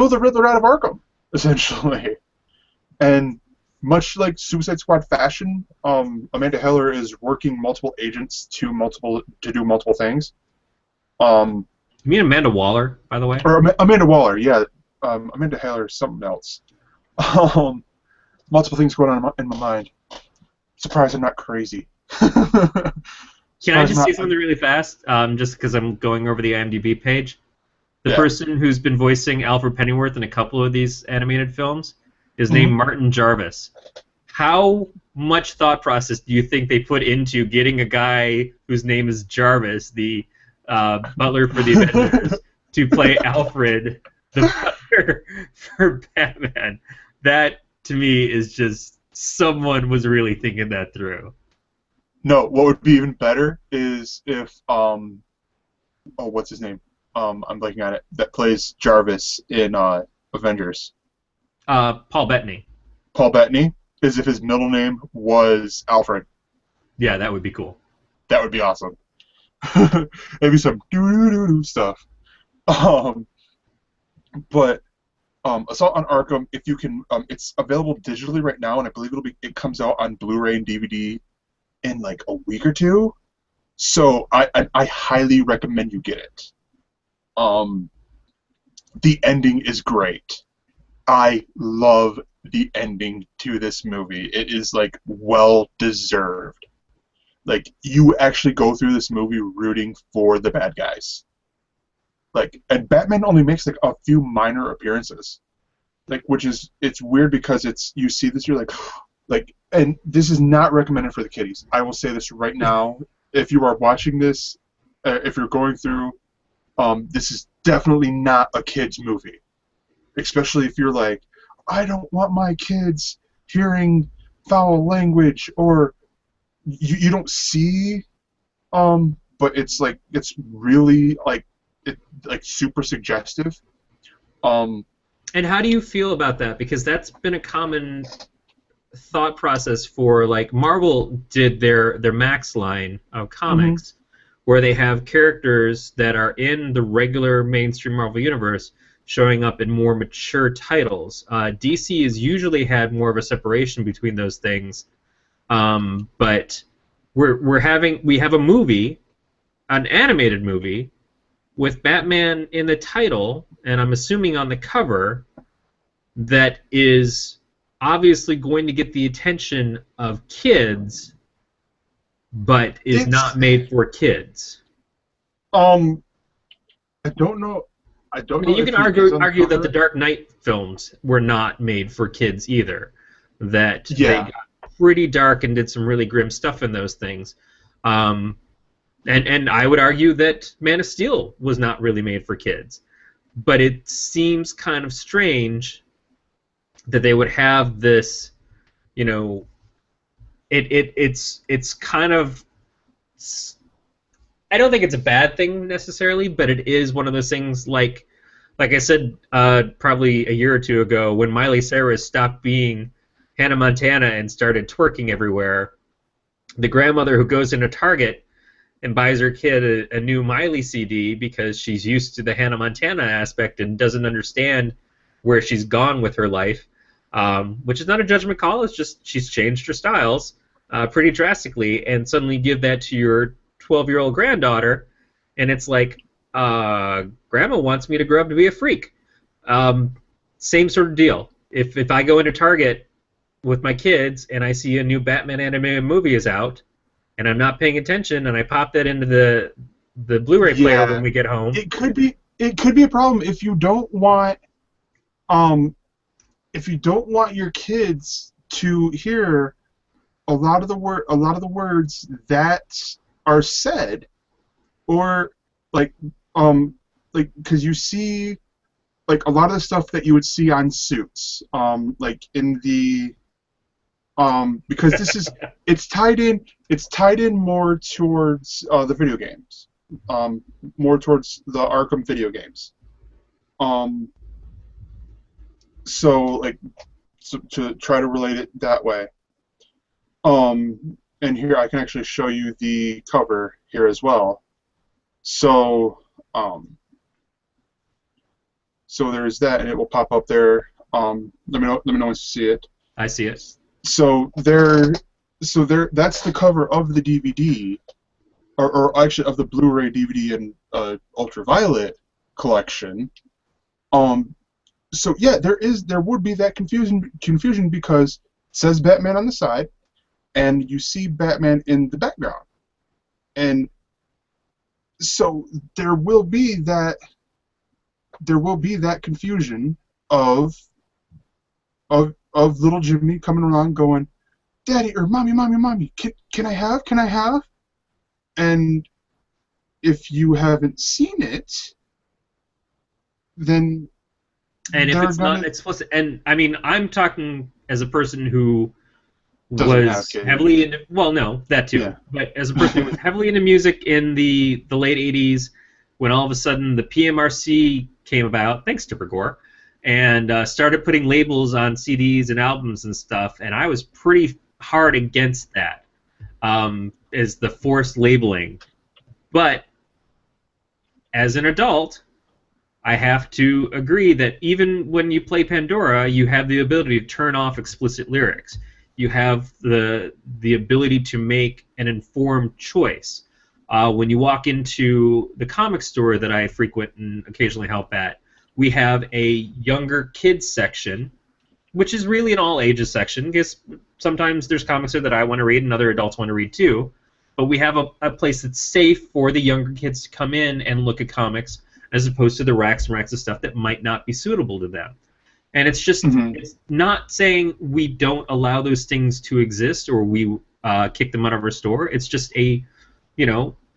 the Riddler out of Arkham, essentially. And much like Suicide Squad fashion, Amanda Heller is working multiple agents to do multiple things. Um, You mean Amanda Waller, by the way? or Amanda Waller, yeah. Amanda Heller is something else. Um, multiple things going on in my mind. Surprised I'm not crazy. Can I Surprised I'm just say not. something really fast? Just because I'm going over the IMDb page. The Yeah. person who's been voicing Alfred Pennyworth in a couple of these animated films is named Mhm. Martin Jarvis. How much thought process do you think they put into getting a guy whose name is Jarvis, the butler for the Avengers, to play Alfred, the butler for Batman? That, to me, is just someone was really thinking that through. No, what would be even better is if oh, what's his name? I'm blanking on it. That plays Jarvis in Avengers. Paul Bettany. Paul Bettany, is if his middle name was Alfred. Yeah, that would be cool. That would be awesome. Maybe some doo doo doo doo stuff. Um, but Assault on Arkham, if you can, it's available digitally right now, and I believe it comes out on Blu-ray and DVD in like a week or two. So I highly recommend you get it. Um, the ending is great. I love the ending to this movie. It is like well deserved. Like you actually go through this movie rooting for the bad guys. Like, and Batman only makes like a few minor appearances. Like, which is it's weird because it's you see this, you're like, and this is not recommended for the kiddies. I will say this right now. If you are watching this, if you're going through, this is definitely not a kids movie. Especially if you're like, I don't want my kids hearing foul language, or you don't see, but it's like it's really like super suggestive. Um, And how do you feel about that? Because that's been a common thought process for like Marvel did their Max line of mhm. comics, where they have characters that are in the regular mainstream Marvel universe showing up in more mature titles. DC has usually had more of a separation between those things, but we have a movie, an animated movie with Batman in the title, and I'm assuming on the cover, that is obviously going to get the attention of kids, but is It's not made for kids. um, I don't know. I I don't mean, know you if can he is on the argue that the cover. Dark Knight films were not made for kids either. That they Yeah, got pretty dark and did some really grim stuff in those things. Um, and I would argue that Man of Steel was not really made for kids. But it seems kind of strange that they would have this, you know, it's kind of, I don't think it's a bad thing necessarily, but it is one of those things like I said probably a year or two ago when Miley Cyrus stopped being Hannah Montana and started twerking everywhere. The grandmother who goes into Target and buys her kid a new Miley CD because she's used to the Hannah Montana aspect and doesn't understand where she's gone with her life, which is not a judgment call. It's just she's changed her styles pretty drastically, and suddenly give that to your 12-year-old granddaughter, and it's like, Grandma wants me to grow up to be a freak. Same sort of deal. If I go into Target with my kids and I see a new Batman animated movie is out, and I'm not paying attention, and I pop that into the Blu-ray player when we get home. It could be a problem if you don't want your kids to hear a lot of the words that are said, or because you see like a lot of the stuff that you would see on Suits, like in the because it's tied in more towards the video games, more towards the Arkham video games, so to try to relate it that way. And here I can actually show you the cover here as well. So so there's that, and it will pop up there. Let me know once you see it. I see it. So that's the cover of the DVD, or actually of the Blu-ray DVD and Ultraviolet collection. So yeah, there would be that confusion because it says Batman on the side, and you see Batman in the background, and so there will be that confusion of little Jimmy coming around going, "Daddy," or "Mommy, can I have?" And if you haven't seen it, then if it's not, it's supposed to. And I mean, I'm talking as a person who Doesn't have was kids. heavily into, well, no, that too, Yeah. but as a person who was heavily into music in the late 80s, when all of a sudden the PMRC came about, thanks to Gore, and started putting labels on CDs and albums and stuff, and I was pretty hard against that, as the forced labeling. But as an adult, I have to agree that even when you play Pandora, you have the ability to turn off explicit lyrics. You have the ability to make an informed choice. When you walk into the comic store that I frequent and occasionally help at, we have a younger kids section, which is really an all ages section, because sometimes there's comics there that I want to read and other adults want to read too. But we have a place that's safe for the younger kids to come in and look at comics, as opposed to the racks and racks of stuff that might not be suitable to them. And it's just, it's not saying we don't allow those things to exist or we kick them out of our store. It's just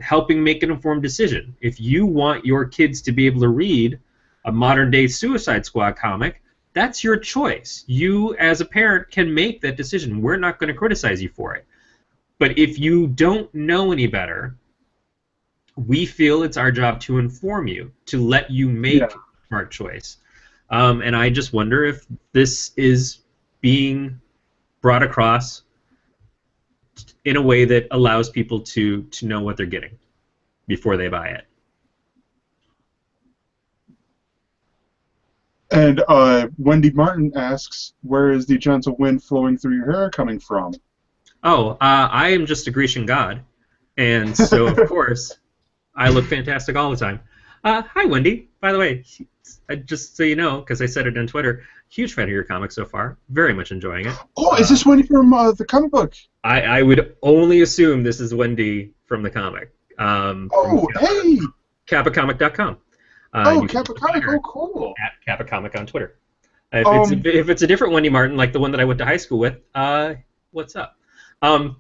helping make an informed decision. If you want your kids to be able to read a modern-day Suicide Squad comic, that's your choice. You, as a parent, can make that decision. We're not going to criticize you for it. But if you don't know any better, we feel it's our job to inform you, to let you make a smart choice. And I just wonder if this is being brought across in a way that allows people to know what they're getting before they buy it. And Wendy Martin asks, where is the gentle wind flowing through your hair coming from? Oh, I am just a Grecian god, and so of course I look fantastic all the time. Hi, Wendy. By the way, just so you know, because I said it on Twitter, huge fan of your comic so far. Very much enjoying it. Oh, is this Wendy from the comic book? I would only assume this is Wendy from the comic. Hey! Kappacomic.com. Kappa Comic. Oh, cool. At Kappa Comic on Twitter. If it's a different Wendy Martin, like the one that I went to high school with, what's up? But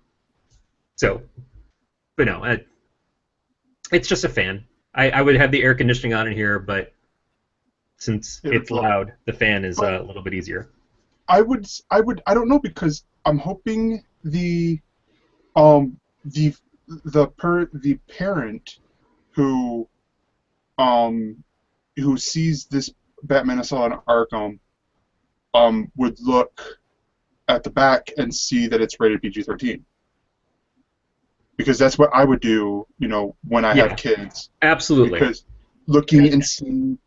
no, it's just a fan. I would have the air conditioning on in here, but since it's loud, the fan is a little bit easier. I don't know, because I'm hoping the parent who sees this Batman Assault on Arkham would look at the back and see that it's rated PG-13. because that's what I would do, when I have Yeah, kids. absolutely. Because looking and seeing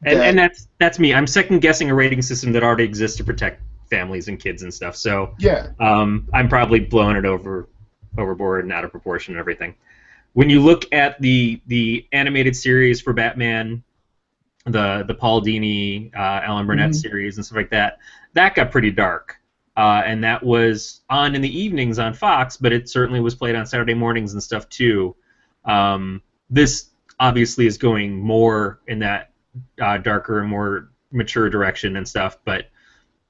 And that, that's me. I'm second guessing a rating system that already exists to protect families and kids and stuff. So yeah. I'm probably blowing it overboard and out of proportion and everything. When you look at the animated series for Batman, the Paul Dini, Alan Burnett Mhm. series and stuff like that, that got pretty dark. And that was on in the evenings on Fox, but it certainly was played on Saturday mornings and stuff too. This obviously is going more in that darker and more mature direction and stuff, but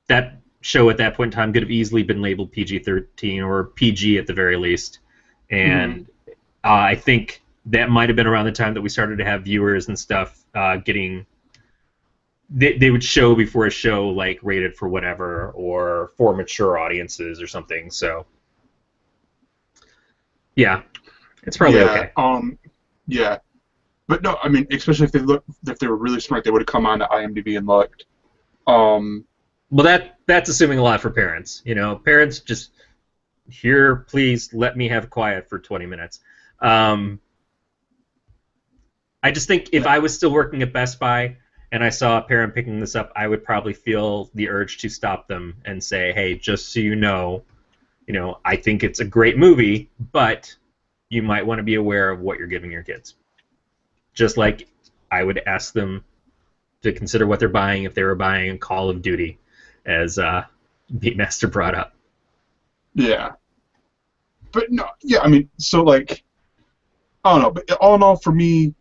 that show at that point in time could have easily been labeled PG-13 or PG at the very least. Mhm. And I think that might have been around the time that we started to have viewers and stuff getting. They would show before a show like rated for whatever or for mature audiences or something. So yeah, it's probably Yeah. okay. Yeah. But no, I mean, especially if they were really smart, they would have come on to IMDb and looked. Um, Well, that's assuming a lot for parents. Parents just here, please let me have quiet for 20 minutes. Um, I just think if yeah. I was still working at Best Buy and I saw a parent picking this up, I would probably feel the urge to stop them and say, "Hey, just so I think it's a great movie, but you might want to be aware of what you're giving your kids." Just like I would ask them to consider what they're buying if they were buying Call of Duty, as Beatmaster brought up. Yeah. But no, yeah, I mean, so like, I don't know, but all in all, for me,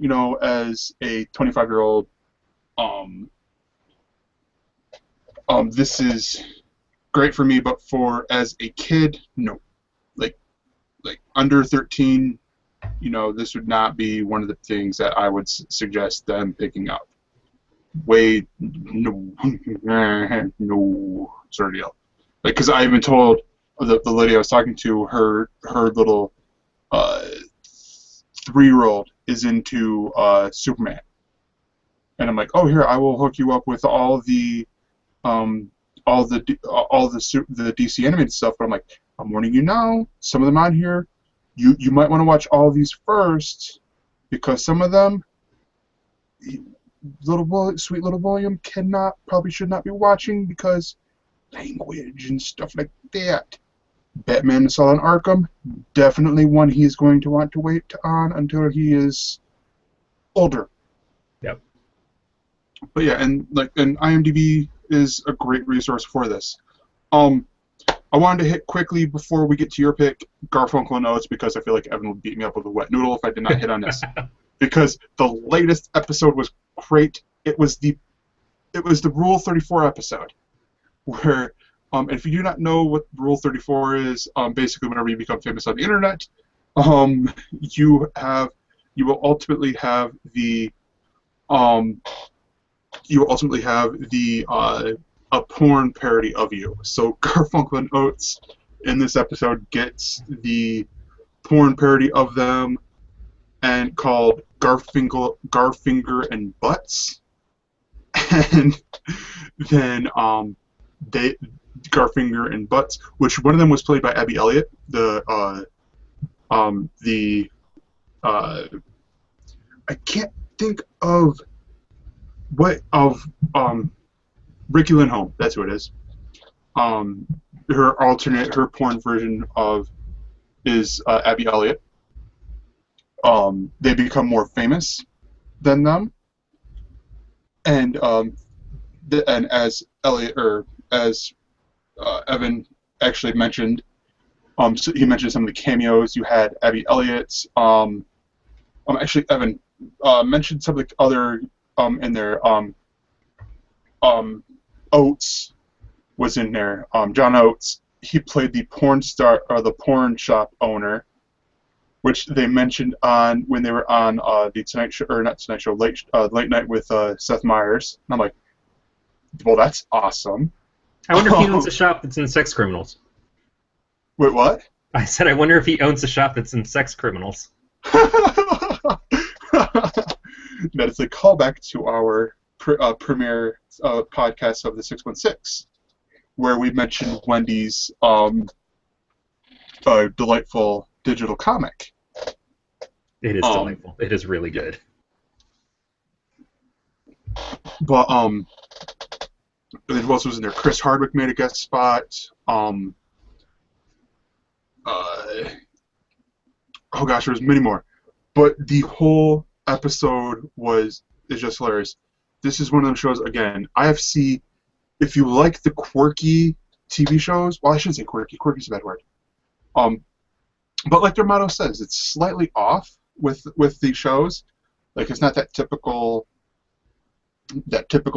as a 25-year-old, um, this is great for me, but for as a kid, no, like, under 13, this would not be one of the things that I would suggest them picking up. Way, no, no, sort of deal. Like, because I even told the lady I was talking to, her little uh, 3-year-old is into Superman, and I'm like, oh, here, I will hook you up with um, the DC animated stuff. But I'm like, I'm warning you now, some of them on here, you might want to watch all these first, because some of them, sweet little William probably should not be watching, because language and stuff like that. Batman Assault on Arkham, definitely one he is going to want to wait on until he is older. Yep. But yeah, and IMDb is a great resource for this. I wanted to hit quickly before we get to your pick, Garfunkel and Oates, because I feel like Evan would beat me up with a wet noodle if I did not hit on this. Because the latest episode was great. It was the Rule 34 episode, where if you do not know what Rule 34 is, basically whenever you become famous on the internet, you will ultimately have the a porn parody of you. So Garfunkel and Oates in this episode gets the porn parody of them, and called Garfinger and Butts, and then they Garfinger and Butts, which one of them was played by Abby Elliott, the I can't think of Ricky Lindholm. That's who it is. Her porn version of is Abby Elliott. They become more famous than them, and and as Elliot, or as Evan actually mentioned, so he mentioned some of the cameos. You had Abby Elliott's. Actually, Evan mentioned some of the other in there. Oates was in there. John Oates. He played the porn star, or the porn shop owner, which they mentioned on when they were on the Tonight Show, or not Tonight Show, Late Night with Seth Meyers. And I'm like, well, that's awesome. I wonder if he owns a shop that's in sex criminals. Wait, what? I said, I wonder if he owns a shop that's in sex criminals. That is a callback to our premiere podcast of the 616, where we mentioned Wendy's delightful digital comic. It is delightful. It is really good. But who else was in there? Chris Hardwick made a guest spot. Oh gosh, there's many more. But the whole episode is just hilarious. This is one of them shows, again, IFC, if you like the quirky TV shows, well, I shouldn't say quirky. Quirky's a bad word. But like their motto says, it's slightly off with the shows. Like, it's not that typical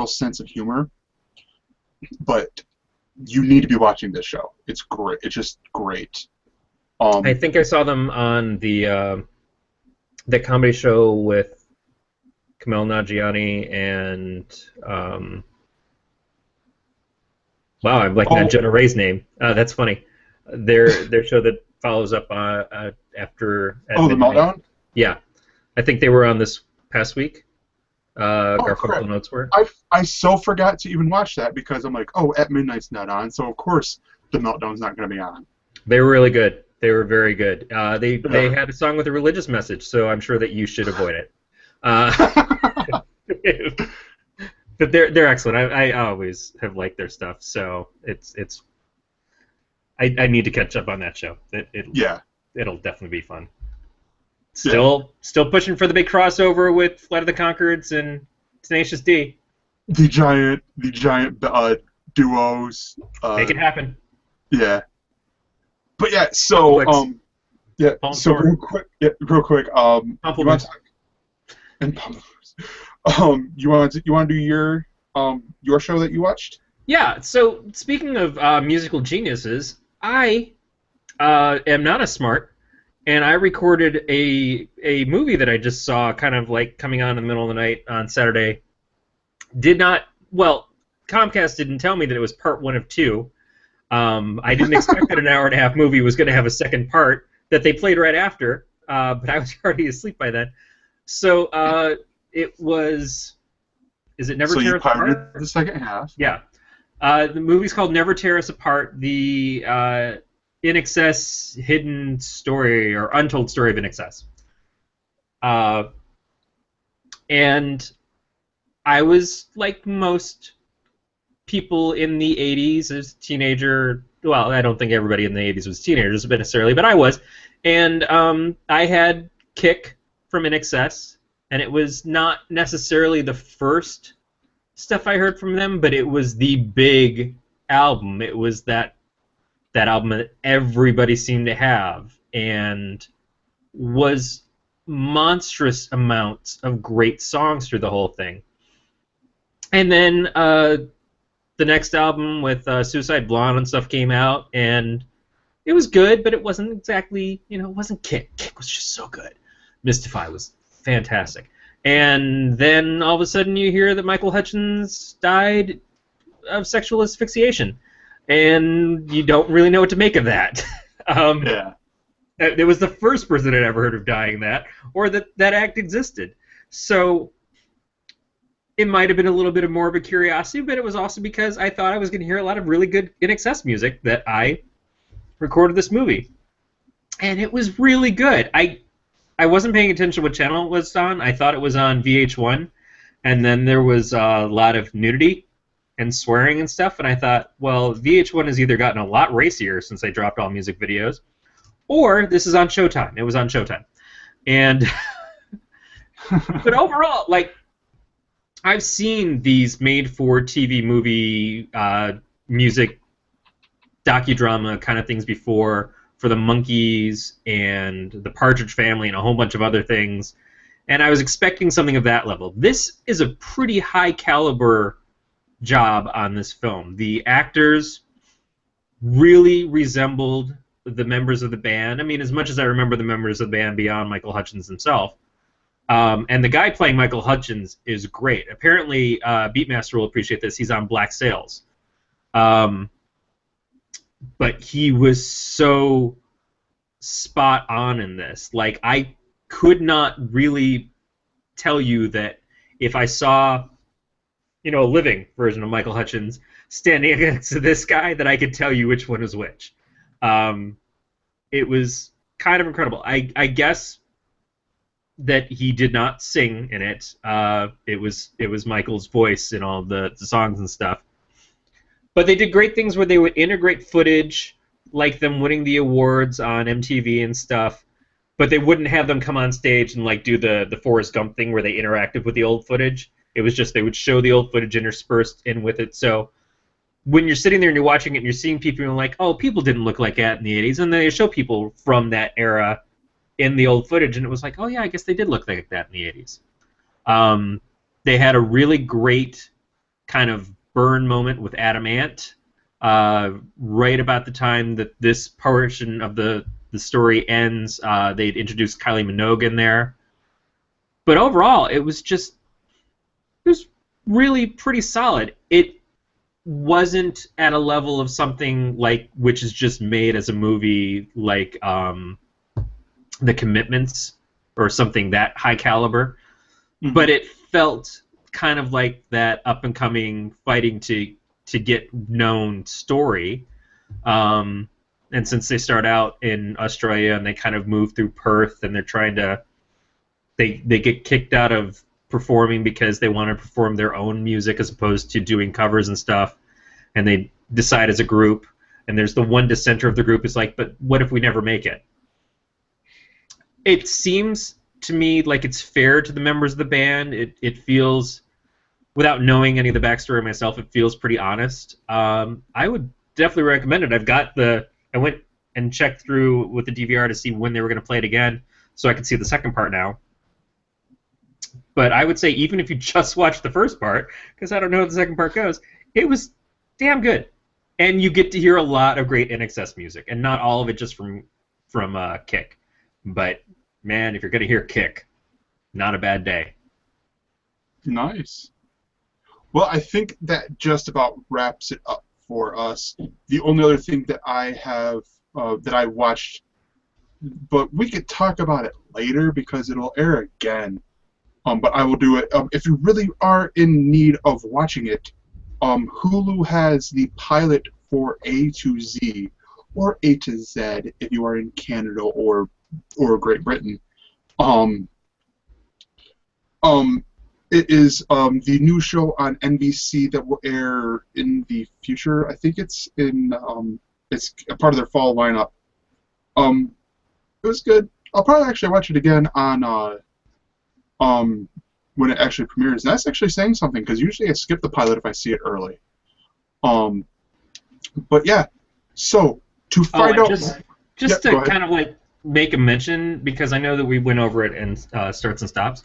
sense of humor. But you need to be watching this show. It's great. It's just great. I think I saw them on the comedy show with Kumail Nanjiani and wow, I'm blanking on Jenna Ray's name. That's funny. Their show that follows up after. The Meltdown? Yeah, I think they were on this past week. Garfunkel and Oates were. I so forgot to even watch that because I'm like, At Midnight's not on, so of course the Meltdown's not going to be on. They were really good. They were very good. They had a song with a religious message, so I'm sure that you should avoid it. But they're excellent. I always have liked their stuff, so it's. I need to catch up on that show. It'll definitely be fun. Still pushing for the big crossover with Flight of the Conchords and Tenacious D. The giant duos. Make it happen. Yeah. But yeah, so real quick. You want to do your show that you watched? Yeah. So speaking of musical geniuses, I am not as smart, and I recorded a movie that I just saw, kind of like coming on in the middle of the night on Saturday. Comcast didn't tell me that it was part 1 of 2. I didn't expect that an hour-and-a-half movie was going to have a second part that they played right after, but I was already asleep by then. So it was... Is it Never Tear Us Apart? So you pirated the second half. Yeah. The movie's called Never Tear Us Apart, the In Excess hidden story, or untold story of In Excess. And I was like most people in the 80s as a teenager. Well, I don't think everybody in the 80s was teenagers necessarily, but I was. And I had Kick from In Excess, and it was not necessarily the first stuff I heard from them, but it was the big album. It was that album that everybody seemed to have, and was monstrous amounts of great songs through the whole thing. And then the next album with Suicide Blonde and stuff came out, and it was good, but it wasn't exactly, it wasn't Kick. Kick was just so good. Mystify was fantastic. And then all of a sudden you hear that Michael Hutchins died of sexual asphyxiation, and you don't really know what to make of that. Yeah. It was the first person I'd ever heard of dying that, or that act existed. So it might have been a little bit of more of a curiosity, but it was also because I thought I was going to hear a lot of really good In Excess music that I recorded this movie. And it was really good. I wasn't paying attention to what channel it was on. I thought it was on VH1, and then there was a lot of nudity and swearing and stuff, and I thought, well, VH1 has either gotten a lot racier since they dropped all music videos, or this is on Showtime. It was on Showtime. And but overall, like, I've seen these made-for-TV movie music docudrama kind of things before, for the Monkees and the Partridge Family and a whole bunch of other things, and I was expecting something of that level. This is a pretty high-caliber job on this film. The actors really resembled the members of the band. I mean, as much as I remember the members of the band beyond Michael Hutchins himself. And the guy playing Michael Hutchins is great. Apparently, Beatmaster will appreciate this. He's on Black Sails. But he was so spot on in this. Like, I could not really tell you that if I saw, a living version of Michael Hutchins standing next to this guy, that I could tell you which one was which. It was kind of incredible. I guess that he did not sing in it. It was Michael's voice in all the songs and stuff. But they did great things where they would integrate footage, like them winning the awards on MTV and stuff, but they wouldn't have them come on stage and like do the Forrest Gump thing where they interacted with the old footage. It was just they would show the old footage interspersed in with it. So when you're sitting there and you're watching it and you're seeing people, you're like, oh, people didn't look like that in the 80s. And then they show people from that era in the old footage, and it was like, oh, yeah, I guess they did look like that in the 80s. They had a really great kind of burn moment with Adam Ant right about the time that this portion of the story ends. They'd introduced Kylie Minogue in there. But overall, it was really pretty solid. It wasn't at a level of something like which is just made as a movie like The Commitments or something that high caliber, but it felt kind of like that up and coming fighting to get known story. And since they start out in Australia and they kind of move through Perth and they're trying to they get kicked out of performing because they want to perform their own music as opposed to doing covers and stuff, and they decide as a group, and there's the one dissenter of the group is like, but what if we never make it? It seems to me like it's fair to the members of the band. It feels, without knowing any of the backstory myself, it feels pretty honest. I would definitely recommend it. I went and checked through with the DVR to see when they were going to play it again, so I could see the second part now. But I would say even if you just watch the first part, because I don't know how the second part goes, it was damn good. And you get to hear a lot of great NXS music, and not all of it just from Kick. But, man, if you're going to hear Kick, not a bad day. Nice. Well, I think that just about wraps it up for us. The only other thing that I have, that I watched, but we could talk about it later because it'll air again. But I will do it. If you really are in need of watching it, Hulu has the pilot for A to Z, or A to Z if you are in Canada or Great Britain. It is the new show on NBC that will air in the future. I think it's a part of their fall lineup. It was good. I'll probably actually watch it again on when it actually premieres. And that's actually saying something, because usually I skip the pilot if I see it early. But yeah, so to find out... Just to kind of like make a mention, because I know that we went over it in starts and stops,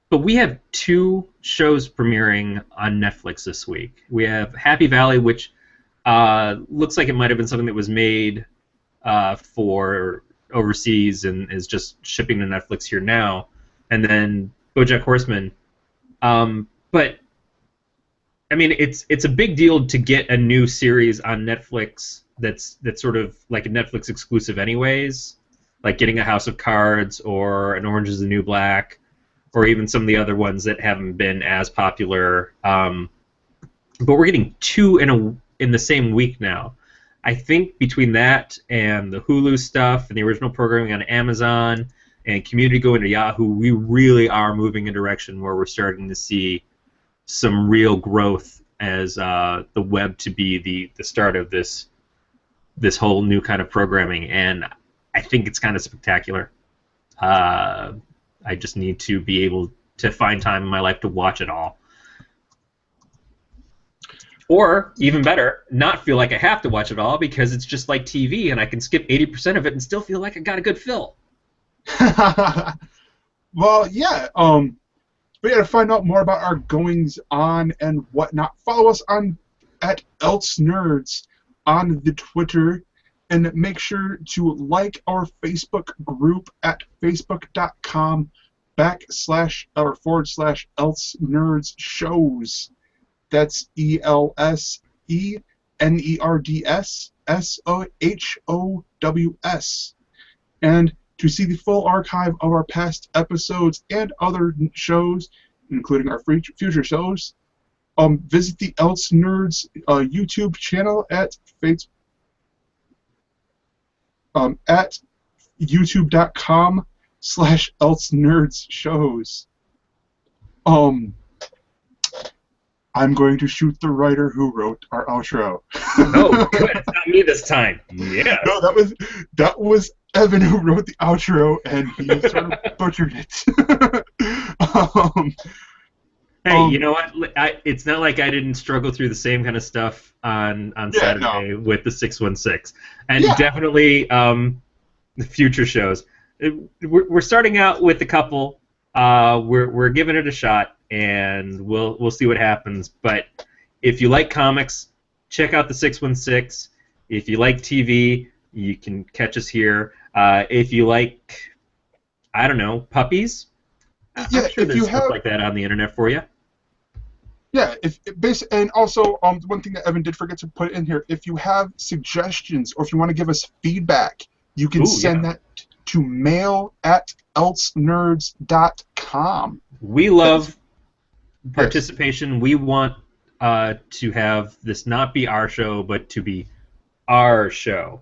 but we have 2 shows premiering on Netflix this week. We have Happy Valley, which looks like it might have been something that was made for overseas and is just shipping to Netflix here now. And then BoJack Horseman. But I mean, it's a big deal to get a new series on Netflix that's sort of like a Netflix exclusive anyways, like getting a House of Cards or an Orange is the New Black, or even some of the other ones that haven't been as popular. But we're getting 2 in the same week now. I think between that and the Hulu stuff and the original programming on Amazon and Community going to Yahoo, we really are moving in a direction where we're starting to see some real growth as the web to be the start of this whole new kind of programming, and I think it's kind of spectacular. I just need to be able to find time in my life to watch it all. Or, even better, not feel like I have to watch it all because it's just like TV and I can skip 80% of it and still feel like I got a good fill. Well, yeah. But yeah, to find out more about our goings on and whatnot, follow us at Else Nerds on the Twitter, and make sure to like our Facebook group at facebook.com//Else Nerds Shows. That's ELSENERDSSOHOWS. And to see the full archive of our past episodes and other shows, including our future shows, visit the Else Nerds YouTube channel at youtube.com/elsenerdshows. I'm going to shoot the writer who wrote our outro. Oh, good. It's not me this time. Yeah. No, that was Evan who wrote the outro, and he sort of butchered it. Hey, you know what? It's not like I didn't struggle through the same kind of stuff on Saturday with the 616, and definitely the future shows. We're starting out with a couple. We're giving it a shot, and we'll see what happens. But if you like comics, check out the 616. If you like TV, you can catch us here. If you like, I don't know, puppies, I'm sure there's stuff like that on the internet for you. Yeah, and also one thing that Evan did forget to put in here: if you have suggestions or if you want to give us feedback, you can send that to mail@elsenerds.com. We love participation. We want to have this not be our show, but to be our show.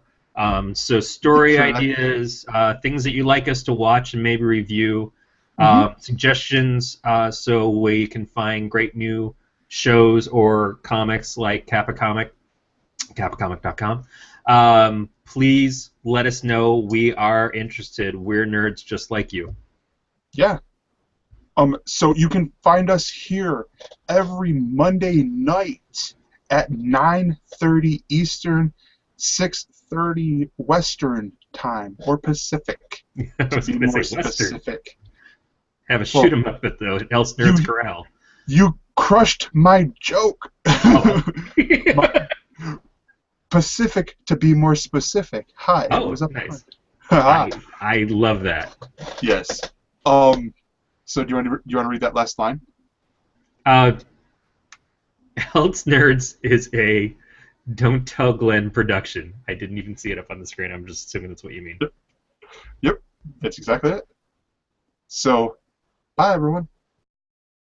So story ideas, things that you like us to watch and maybe review, suggestions so we can find great new shows or comics like kappacomic.com. Please let us know. We are interested. We're nerds just like you. Yeah. So you can find us here every Monday night at 9:30 Eastern, 6:30 Western time, or Pacific. I was to be more specific. Have a shoot 'em up at the Else Nerds Corral. You crushed my joke. Pacific, to be more specific. Hi. Oh, it was up nice. I love that. Yes. So do you want to read that last line? Else Nerds is a Don't Tell Glenn production. I didn't even see it up on the screen. I'm just assuming that's what you mean. Yep. That's exactly it. So, bye everyone.